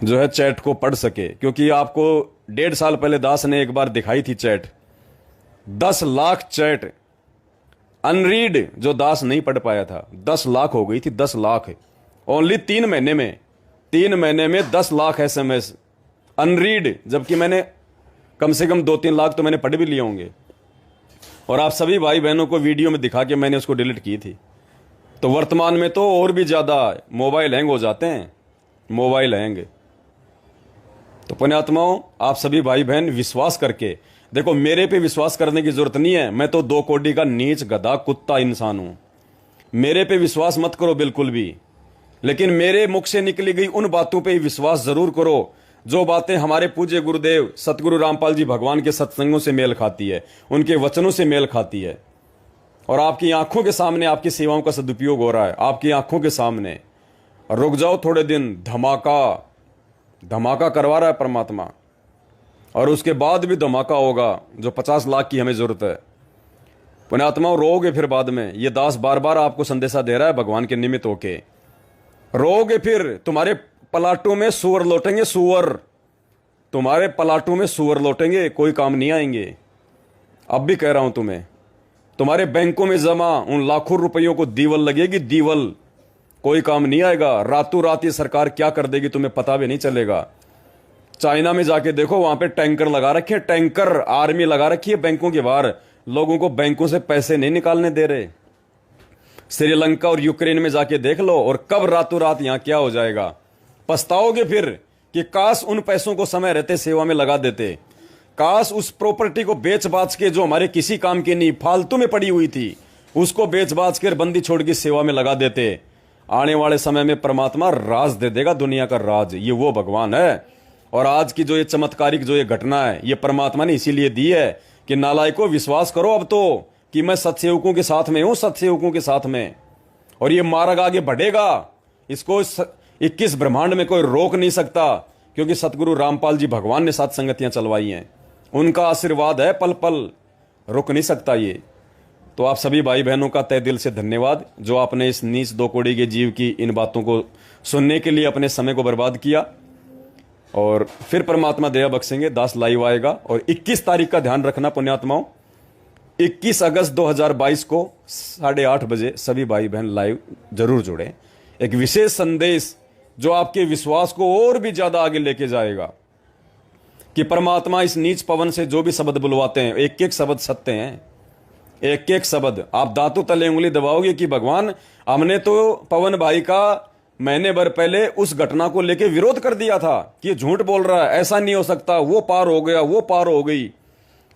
[SPEAKER 1] जो है चैट को पढ़ सके। क्योंकि आपको 1.5 साल पहले दास ने एक बार दिखाई थी चैट, 10 लाख चैट अनरीड जो दास नहीं पढ़ पाया था, 10 लाख हो गई थी, 10 लाख ओनली 3 महीने में। 3 महीने में 10 लाख SMS अनरीड, जबकि मैंने कम से कम 2-3 लाख तो मैंने पढ़ भी लिए होंगे। और आप सभी भाई बहनों को वीडियो में दिखा के मैंने उसको डिलीट की थी। तो वर्तमान में तो और भी ज्यादा मोबाइल हैंग हो जाते हैं, मोबाइल हैंग। तो पुण्यात्माओं, आप सभी भाई बहन विश्वास करके देखो, मेरे पे विश्वास करने की जरूरत नहीं है, मैं तो 2 कोड़ी का नीच गधा कुत्ता इंसान हूं। मेरे पे विश्वास मत करो बिल्कुल भी, लेकिन मेरे मुख से निकली गई उन बातों पे विश्वास जरूर करो जो बातें हमारे पूज्य गुरुदेव सतगुरु रामपाल जी भगवान के सत्संगों से मेल खाती है, उनके वचनों से मेल खाती है। और आपकी आंखों के सामने आपकी सेवाओं का सदुपयोग हो रहा है, आपकी आंखों के सामने। रुक जाओ थोड़े दिन, धमाका करवा रहा है परमात्मा। और उसके बाद भी धमाका होगा, जो 50 लाख की हमें जरूरत है। पुण्यात्माओं, रोओगे फिर बाद में। ये दास बार बार आपको संदेशा दे रहा है भगवान के निमित्त होके। रोओगे फिर, तुम्हारे पलाटों में सुअर लौटेंगे, सुअर तुम्हारे पलाटों में सुअर लौटेंगे, कोई काम नहीं आएंगे। अब भी कह रहा हूं तुम्हें, तुम्हारे बैंकों में जमा उन लाखों रुपयों को दीवल लगेगी, दीवल, कोई काम नहीं आएगा। रातों रात ये सरकार क्या कर देगी तुम्हें पता भी नहीं चलेगा। चाइना में जाके देखो, वहां पे टैंकर लगा रखे हैं, टैंकर, आर्मी लगा रखी है बैंकों के बाहर। लोगों को बैंकों से पैसे नहीं निकालने दे रहे। श्रीलंका और यूक्रेन में जाके देख लो, और कब रातों रात यहां क्या हो जाएगा। पछताओगे फिर कि काश उन पैसों को समय रहते सेवा में लगा देते, काश उस प्रॉपर्टी को बेच बाच के जो हमारे किसी काम की नहीं फालतू में पड़ी हुई थी उसको बेच बाच कर बंदी छोड़ की सेवा में लगा देते। आने वाले समय में परमात्मा राज दे देगा, दुनिया का राज। ये वो भगवान है। और आज की जो ये चमत्कारिक जो ये घटना है, ये परमात्मा ने इसीलिए दी है कि नालायकों विश्वास करो अब तो कि मैं सत्सेवकों के साथ में हूं, सत्सेवकों के साथ में। और ये मार्ग आगे बढ़ेगा, इसको 21 ब्रह्मांड में कोई रोक नहीं सकता, क्योंकि सतगुरु रामपाल जी भगवान ने सात संगतियां चलवाई हैं, उनका आशीर्वाद है, पल पल रुक नहीं सकता ये। तो आप सभी भाई बहनों का तहे दिल से धन्यवाद जो आपने इस नीच दो कौड़ी के जीव की इन बातों को सुनने के लिए अपने समय को बर्बाद किया। और फिर परमात्मा दया बख्शेंगे, दास लाइव आएगा। और 21 तारीख का ध्यान रखना पुण्यात्माओं, 21 अगस्त 2022 को 8:30 बजे सभी भाई बहन लाइव जरूर जुड़े। एक विशेष संदेश जो आपके विश्वास को और भी ज्यादा आगे लेके जाएगा कि परमात्मा इस नीच पवन से जो भी शब्द बुलवाते हैं, एक एक शब्द सत्य हैं, एक एक शब्द। आप दांतों तले उंगली दबाओगे कि भगवान हमने तो पवन भाई का महीने भर पहले उस घटना को लेके विरोध कर दिया था कि ये झूठ बोल रहा है, ऐसा नहीं हो सकता, वो पार हो गया, वो पार हो गई।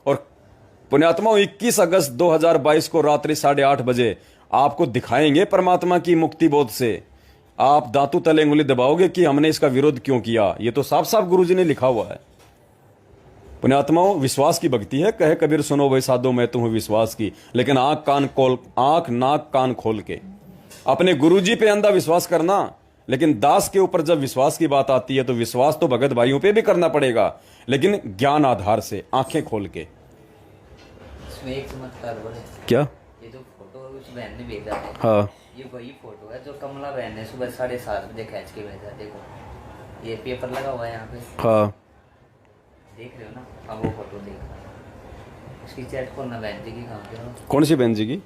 [SPEAKER 1] और पुण्यात्मा 21 अगस्त 2022 को रात्रि 8:30 बजे आपको दिखाएंगे परमात्मा की मुक्ति बोध से। आप दांतों तले उंगली दबाओगे कि हमने इसका विरोध क्यों किया। ये तो साफ साफ गुरुजी ने लिखा हुआ है। पुण्यात्माओं, विश्वास की भक्ति है, कहे कबीर सुनो भाई साधो मैं तो हूं विश्वास की, लेकिन आंख नाक कान खोल के अपने गुरुजी पे अंधा विश्वास करना। लेकिन दास के ऊपर जब विश्वास की बात आती है तो विश्वास तो भगत भाइयों पे भी करना पड़ेगा, लेकिन ज्ञान आधार से, आंखें खोल के।
[SPEAKER 3] इसमें एक चमत्कार बोले,
[SPEAKER 1] क्या?
[SPEAKER 3] ये जो फोटो उस बहन ने भेजा है,
[SPEAKER 1] हाँ,
[SPEAKER 3] ये वही फोटो है जो कमला बहन ने सुबह 7:30 बजे खींच के भेजा। देखो ये पेपर लगा हुआ है यहाँ पे,
[SPEAKER 1] हाँ,
[SPEAKER 3] देख रहे हो ना। अब वो फोटो देखो, उसकी चैट खोलना बहन जी की काम करो।
[SPEAKER 1] कौन सी बहन जी की?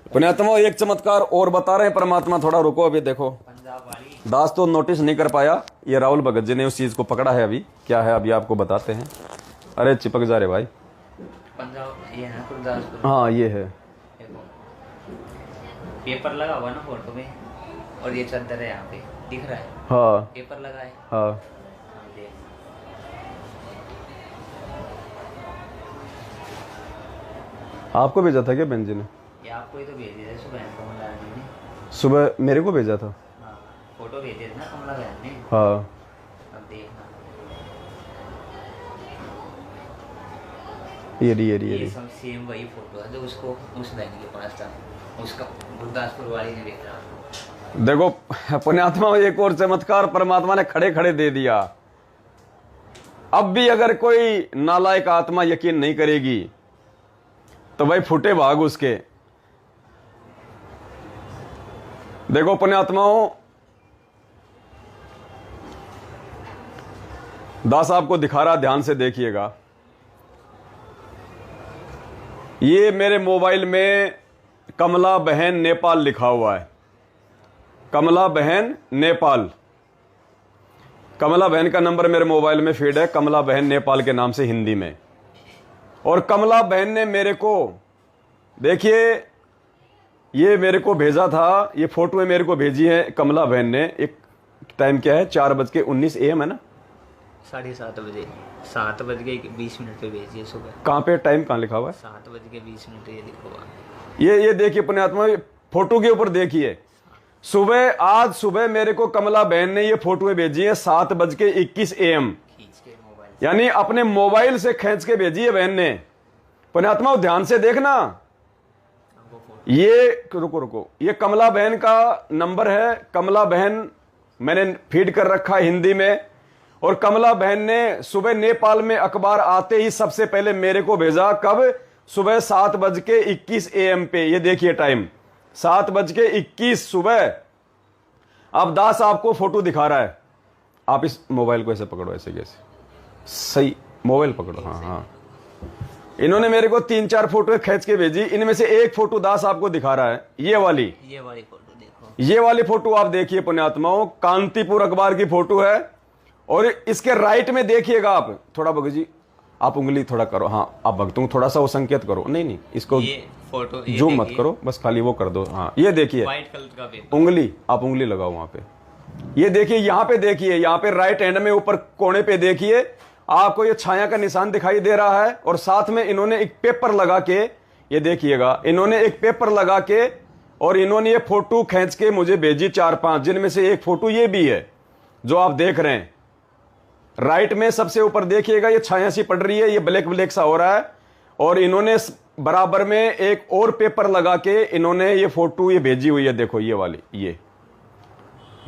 [SPEAKER 1] पुण्यात्मा एक चमत्कार और बता रहे हैं परमात्मा, थोड़ा रुको। अभी देखो,
[SPEAKER 3] पंजाब वाली
[SPEAKER 1] दास तो नोटिस नहीं कर पाया, ये राहुल भगत जी ने उस चीज को पकड़ा है। अभी क्या है अभी आपको बताते हैं। अरे चिपक जा रहे भाई।
[SPEAKER 3] पंजाब ये है गुरदासपुर।
[SPEAKER 1] हाँ ये है,
[SPEAKER 3] देखो पेपर लगा हुआ ना फोटो में, और ये चादर है यहाँ पे दिख रहा है।
[SPEAKER 1] हाँ
[SPEAKER 3] पेपर लगा है।
[SPEAKER 1] हाँ,
[SPEAKER 3] देख
[SPEAKER 1] आपको भेजा था क्या बहन जी ने?
[SPEAKER 3] ये आपको ही तो भेज दिया सुबह कमला बहन ने।
[SPEAKER 1] सुबह मेरे को भेजा था।
[SPEAKER 3] हाँ फोटो भेज दिया था ना कमला बहन ने।
[SPEAKER 1] हाँ,
[SPEAKER 3] अब देखना
[SPEAKER 1] ये
[SPEAKER 3] सब सेम वही फोटो है जो उसको उस बहन के पास था, उसका गुरदासपुर वाली ने भेजा।
[SPEAKER 1] देखो पुण्यात्मा, एक और चमत्कार परमात्मा ने खड़े खड़े दे दिया। अब भी अगर कोई नालायक आत्मा यकीन नहीं करेगी तो भाई फूटे भाग उसके। देखो पुण्यात्माओं, दास आपको दिखा रहा, ध्यान से देखिएगा। ये मेरे मोबाइल में कमला बहन नेपाल लिखा हुआ है, कमला बहन नेपाल। कमला बहन का नंबर मेरे मोबाइल में फीड है, कमला बहन नेपाल के नाम से हिंदी में। और कमला बहन ने मेरे को, देखिए ये मेरे को भेजा था, ये फोटो मेरे को भेजी है कमला बहन ने। एक टाइम क्या है, 4:19 AM है ना?
[SPEAKER 3] 7:30 बजे, 7:20 पे भेजिए सुबह।
[SPEAKER 1] कहाँ पे टाइम कहाँ लिखा हुआ है?
[SPEAKER 3] 7:20 ये लिखा हुआ।
[SPEAKER 1] ये देखिए पुण्यात्मा, फोटो के ऊपर देखिए, सुबह, आज सुबह मेरे को कमला बहन ने ये फोटो भेजी है 7:21 AM,
[SPEAKER 3] खींच के मोबाइल,
[SPEAKER 1] यानी अपने मोबाइल से खींच के भेजी है बहन ने। पुण्यात्मा ध्यान से देखना, ये रुको, ये कमला बहन का नंबर है। कमला बहन मैंने फीड कर रखा है हिंदी में। और कमला बहन ने सुबह नेपाल में अखबार आते ही सबसे पहले मेरे को भेजा, कब? सुबह 7:21 AM पे। ये देखिए टाइम 7:21 सुबह। अब दास आपको फोटो दिखा रहा है, आप इस मोबाइल को ऐसे पकड़ो, ऐसे कैसे, सही मोबाइल पकड़ो। हाँ हाँ, इन्होंने मेरे को 3-4 फोटो खींच के भेजी, इनमें से एक फोटो दास आपको दिखा रहा है, ये वाली
[SPEAKER 3] फोटो देखो।
[SPEAKER 1] ये वाली फोटो आप देखिए पुण्यात्माओं, कांतिपुर अखबार की फोटो है। और इसके राइट में देखिएगा आप, थोड़ा भगत जी आप उंगली थोड़ा करो, हाँ आप भगतों थोड़ा सा वो संकेत करो, नहीं इसको,
[SPEAKER 3] फोटो ये
[SPEAKER 1] जूम मत
[SPEAKER 3] देखिए,
[SPEAKER 1] करो, बस खाली वो कर दो। हाँ ये देखिए,
[SPEAKER 3] व्हाइट कलर का पेपर।
[SPEAKER 1] उंगली, आप उंगली लगाओ वहां पे। ये देखिए, यहाँ पे देखिए, यहाँ पे राइट हैंड में ऊपर कोने पे देखिए, आपको ये छाया का निशान दिखाई दे रहा है। और साथ में इन्होंने एक पेपर लगा के, ये देखिएगा, इन्होंने एक पेपर लगा के और इन्होंने ये फोटो खींच के मुझे भेजी 4-5, जिनमें से एक फोटो ये भी है जो आप देख रहे हैं। राइट में सबसे ऊपर देखिएगा, ये छाया सी पड़ रही है, ये ब्लैक ब्लैक सा हो रहा है। और इन्होंने बराबर में एक और पेपर लगा के इन्होंने ये फोटो ये भेजी हुई है। देखो ये वाली,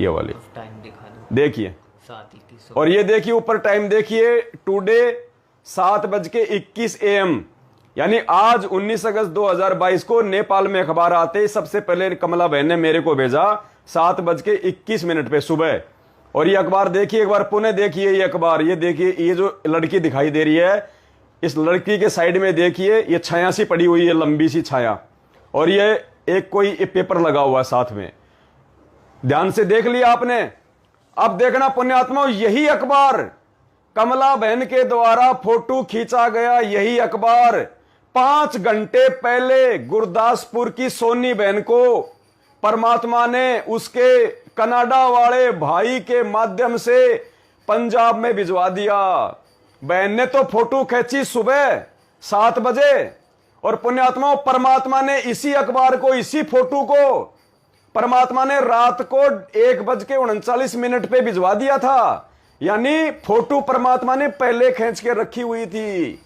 [SPEAKER 1] ये वाली
[SPEAKER 3] टाइम दिखा दो,
[SPEAKER 1] देखिए।
[SPEAKER 3] 7:21।
[SPEAKER 1] और ये देखिए ऊपर टाइम देखिए, टुडे 7:21 AM, यानी आज 19 अगस्त 2022 को नेपाल में अखबार आते ही सबसे पहले कमला बहन ने मेरे को भेजा 7:21 पे सुबह। और ये अखबार देखिए, एक बार पुनः देखिए ये अखबार। ये देखिए, ये जो लड़की दिखाई दे रही है, इस लड़की के साइड में देखिए ये छाया सी पड़ी हुई है, लंबी सी छाया। और ये एक कोई पेपर लगा हुआ है साथ में। ध्यान से देख लिया आपने। अब देखना पुण्यात्मा, यही अखबार कमला बहन के द्वारा फोटो खींचा गया, यही अखबार 5 घंटे पहले गुरदासपुर की सोनी बहन को परमात्मा ने उसके कनाडा वाले भाई के माध्यम से पंजाब में भिजवा दिया। बहन ने तो फोटो खींची सुबह 7 बजे, और पुण्यात्मा परमात्मा ने इसी अखबार को, इसी फोटो को परमात्मा ने रात को 1:39 पे भिजवा दिया था। यानी फोटो परमात्मा ने पहले खींच के रखी हुई थी।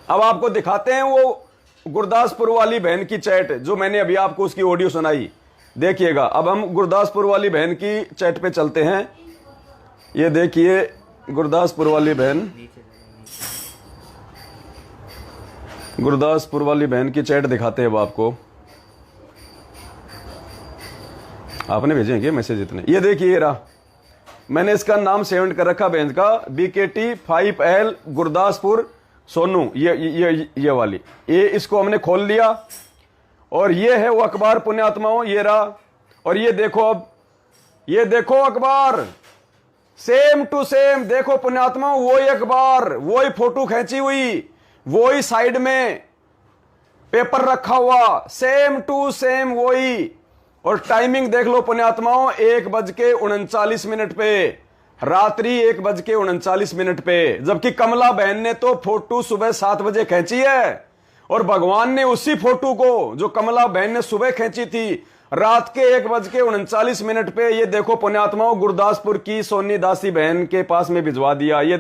[SPEAKER 1] अब आपको दिखाते हैं वो गुरदासपुर वाली बहन की चैट, जो मैंने अभी आपको उसकी ऑडियो सुनाई। देखिएगा, अब हम गुरदासपुर वाली बहन की चैट पे चलते हैं। ये देखिए गुरदासपुर वाली बहन, गुरदासपुर वाली बहन की चैट दिखाते हैं अब आपको। आपने भेजे क्या मैसेज इतने? ये देखिए, ये रहा, मैंने इसका नाम सेव कर रखा बहन का, BKT 5L गुरदासपुर सोनू। ये वाली, ये इसको हमने खोल लिया और ये है वो अखबार पुण्यात्माओं, ये रहा। और ये देखो, अब ये देखो अखबार, सेम टू सेम देखो पुण्यात्माओं, वही अखबार, वही फोटो खींची हुई, वही साइड में पेपर रखा हुआ, सेम टू सेम वही। और टाइमिंग देख लो पुण्यात्माओं, 1:39 पे, रात्रि 1:39 पे। जबकि कमला बहन ने तो फोटो सुबह 7 बजे खींची है, और भगवान ने उसी फोटो को जो कमला बहन ने सुबह खींची थी रात के 1:39 पे, ये देखो पुण्यात्माओं, गुरदासपुर की सोनी दासी बहन के पास में भिजवा दिया। ये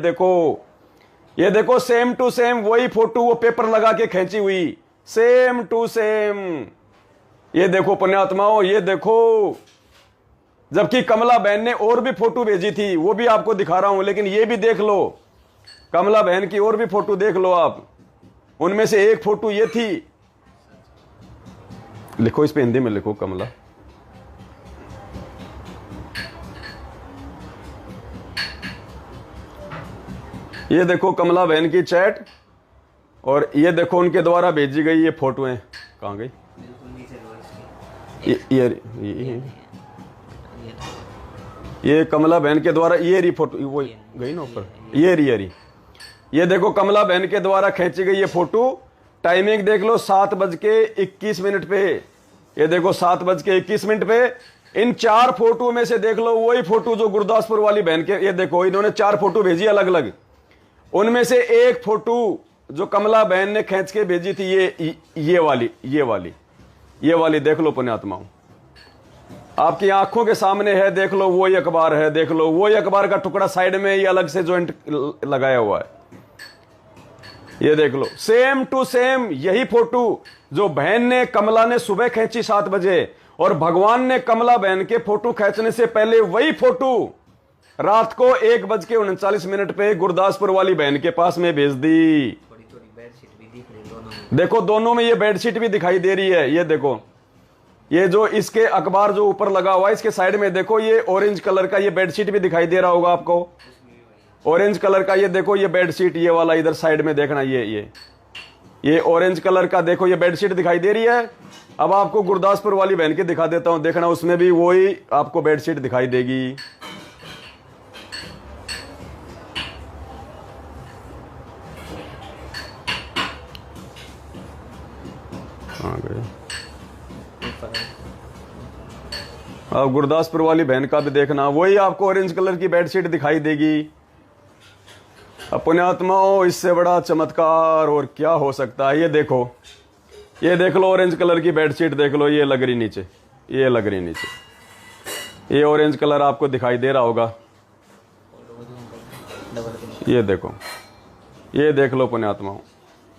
[SPEAKER 1] देखो सेम टू सेम वही फोटो, वो पेपर लगा के खींची हुई, सेम टू सेम। ये देखो पुण्यात्माओं, ये देखो। जबकि कमला बहन ने और भी फोटो भेजी थी, वो भी आपको दिखा रहा हूं, लेकिन ये भी देख लो, कमला बहन की और भी फोटो देख लो आप। उनमें से एक फोटो ये थी, लिखो इस पे हिंदी में लिखो कमला। ये देखो कमला बहन की चैट, और ये देखो उनके द्वारा भेजी गई ये फोटोएं। कहां गई? ये कमला बहन के द्वारा, ये रही फोटो, वो गई ना ऊपर, ये रही। ये देखो कमला बहन के द्वारा खींची गई ये फोटो। टाइमिंग देख लो, 7:21 पे। ये देखो 7:21 पे। इन 4 फोटो में से देख लो वही फोटो जो गुरदासपुर वाली बहन के, ये देखो इन्होंने 4 फोटो भेजी अलग अलग। उनमें से एक फोटो जो कमला बहन ने खींच के भेजी थी, ये वाली देख लो पुण्यात्माओं, आपकी आंखों के सामने है। देख लो वही अखबार है, देख लो वही अखबार का टुकड़ा साइड में ये अलग से जॉइंट लगाया हुआ है। ये देख लो सेम टू सेम यही फोटो जो बहन ने, कमला ने सुबह खींची 7 बजे, और भगवान ने कमला बहन के फोटो खींचने से पहले वही फोटो रात को 1:39 पे गुरदासपुर वाली बहन के पास में भेज दी।
[SPEAKER 3] बेडशीट भी दिख रही दोनों में।
[SPEAKER 1] देखो दोनों में ये बेडशीट भी दिखाई दे रही है। ये देखो, ये जो इसके अखबार जो ऊपर लगा हुआ है, इसके साइड में देखो ये ऑरेंज कलर का ये बेडशीट भी दिखाई दे रहा होगा आपको, ऑरेंज कलर का। ये देखो ये बेडशीट, ये वाला इधर साइड में देखना, ये ऑरेंज कलर का देखो ये बेडशीट दिखाई दे रही है। अब आपको गुरदासपुर वाली बहन के दिखा देता हूं, देखना उसमें भी वही आपको बेडशीट दिखाई देगी। कहाँ गए? अब गुरदासपुर वाली बहन का भी देखना, वही आपको ऑरेंज कलर की बेडशीट दिखाई देगी। अब पुण्यात्माओं, इससे बड़ा चमत्कार और क्या हो सकता है? ये देखो, ये देख लो, ऑरेंज कलर की बेडशीट देख लो, ये लग रही नीचे, ये लग रही नीचे, ये ऑरेंज कलर आपको दिखाई दे रहा होगा। ये देखो, ये देख लो पुण्यात्माओं,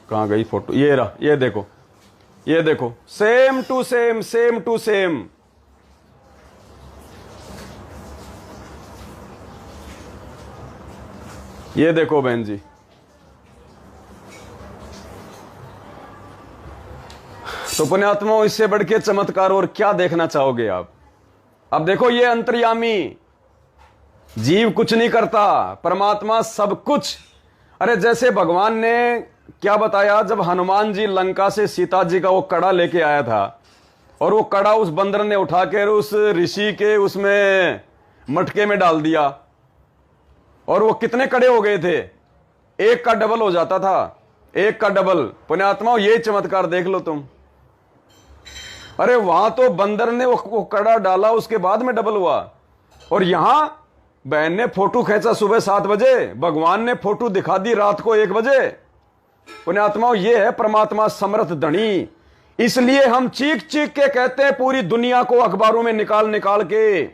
[SPEAKER 1] कहाँ गई फोटो? ये रहा, ये देखो, ये देखो, same to same, same to same. ये देखो बहन जी, तो पुण्यात्माओं, इससे बढ़ के चमत्कार और क्या देखना चाहोगे आप? अब देखो, ये अंतर्यामी जीव कुछ नहीं करता, परमात्मा सब कुछ। अरे जैसे भगवान ने क्या बताया, जब हनुमान जी लंका से सीता जी का वो कड़ा लेके आया था, और वो कड़ा उस बंदर ने उठाकर उस ऋषि के उसमें मटके में डाल दिया, और वो कितने कड़े हो गए थे? एक का डबल हो जाता था, एक का डबल। पुण्यात्माओं, ये चमत्कार देख लो तुम। अरे वहां तो बंदर ने वो कड़ा डाला, उसके बाद में डबल हुआ, और यहां बहन ने फोटो खींचा सुबह 7 बजे, भगवान ने फोटो दिखा दी रात को 1 बजे। पुण्यात्माओं, ये है परमात्मा समर्थ धनी। इसलिए हम चीख चीख के कहते हैं पूरी दुनिया को, अखबारों में निकाल निकाल के,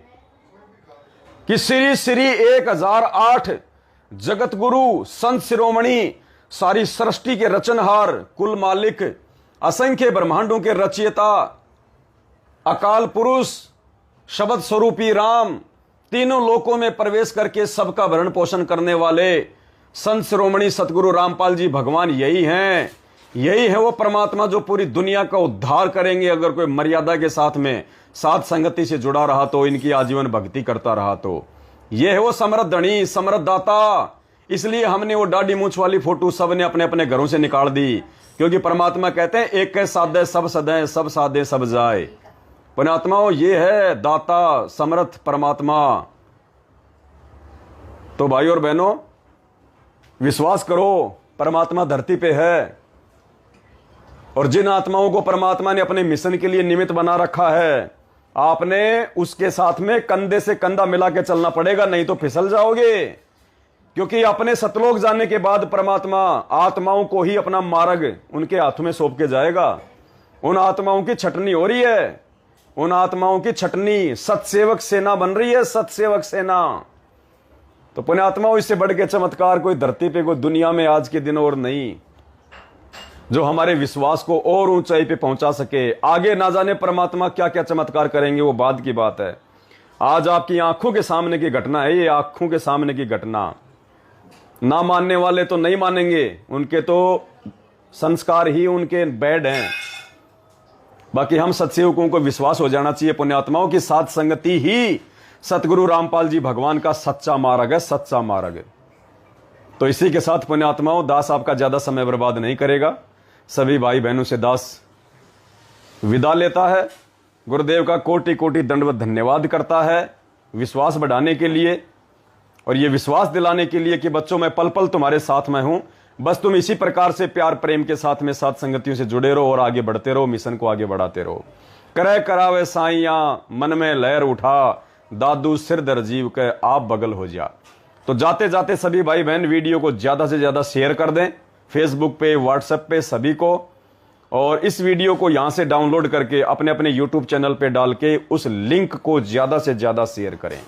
[SPEAKER 1] कि श्री श्री 1008 जगत गुरु संत शिरोमणि, सारी सृष्टि के रचनहार, कुल मालिक, असंख्य ब्रह्मांडों के रचयिता, अकाल पुरुष, शब्द स्वरूपी राम, तीनों लोकों में प्रवेश करके सबका भरण पोषण करने वाले संत शिरोमणि सतगुरु रामपाल जी भगवान यही हैं। यही है वो परमात्मा जो पूरी दुनिया का उद्धार करेंगे, अगर कोई मर्यादा के साथ में साथ संगति से जुड़ा रहा तो, इनकी आजीवन भक्ति करता रहा तो। ये है वो समृद्ध धनी, समृद्ध दाता। इसलिए हमने वो दाढ़ी मूंछ वाली फोटो सबने अपने अपने घरों से निकाल दी, क्योंकि परमात्मा कहते हैं एक के साधे सब सदें, सब साधे सब जाए। पुण्यात्माओं, ये है दाता समर्थ परमात्मा। तो भाई और बहनों, विश्वास करो, परमात्मा धरती पे है, और जिन आत्माओं को परमात्मा ने अपने मिशन के लिए निमित्त बना रखा है, आपने उसके साथ में कंधे से कंधा मिला के चलना पड़ेगा, नहीं तो फिसल जाओगे। क्योंकि अपने सतलोक जाने के बाद परमात्मा आत्माओं को ही अपना मार्ग उनके हाथों में सौंप के जाएगा। उन आत्माओं की छटनी हो रही है, उन आत्माओं की छटनी, सतसेवक सेना बन रही है, सतसेवक सेना। तो पुण्यात्माओं, इससे बढ़ के चमत्कार कोई धरती पे, कोई दुनिया में आज के दिन और नहीं, जो हमारे विश्वास को और ऊंचाई पे पहुंचा सके। आगे ना जाने परमात्मा क्या क्या चमत्कार करेंगे, वो बाद की बात है। आज आपकी आंखों के सामने की घटना है, ये आंखों के सामने की घटना। ना मानने वाले तो नहीं मानेंगे, उनके तो संस्कार ही उनके बैड हैं। बाकी हम सत्सेवकों को विश्वास हो जाना चाहिए पुण्यात्माओं की साथ संगति ही सतगुरु रामपाल जी भगवान का सच्चा मार्ग है, सच्चा मार्ग। तो इसी के साथ पुण्यात्माओं, दास आपका ज्यादा समय बर्बाद नहीं करेगा। सभी भाई बहनों से दास विदा लेता है। गुरुदेव का कोटि कोटि दंडवत धन्यवाद करता है विश्वास बढ़ाने के लिए, और ये विश्वास दिलाने के लिए कि बच्चों, मैं पल पल तुम्हारे साथ में हूं। बस तुम इसी प्रकार से प्यार प्रेम के साथ में साथ संगतियों से जुड़े रहो और आगे बढ़ते रहो, मिशन को आगे बढ़ाते रहो। करे करावे साइया, मन में लहर उठा, दादू सिर दर जीव के आप बगल हो जा। तो जाते जाते सभी भाई बहन वीडियो को ज्यादा से ज्यादा शेयर कर दें, फेसबुक पे, व्हाट्सएप पे, सभी को। और इस वीडियो को यहां से डाउनलोड करके अपने अपने यूट्यूब चैनल पे डाल के उस लिंक को ज्यादा से ज्यादा शेयर करें।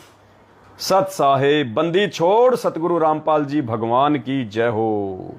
[SPEAKER 1] सत साहेब बंदी छोड़ सतगुरु रामपाल जी भगवान की जय हो।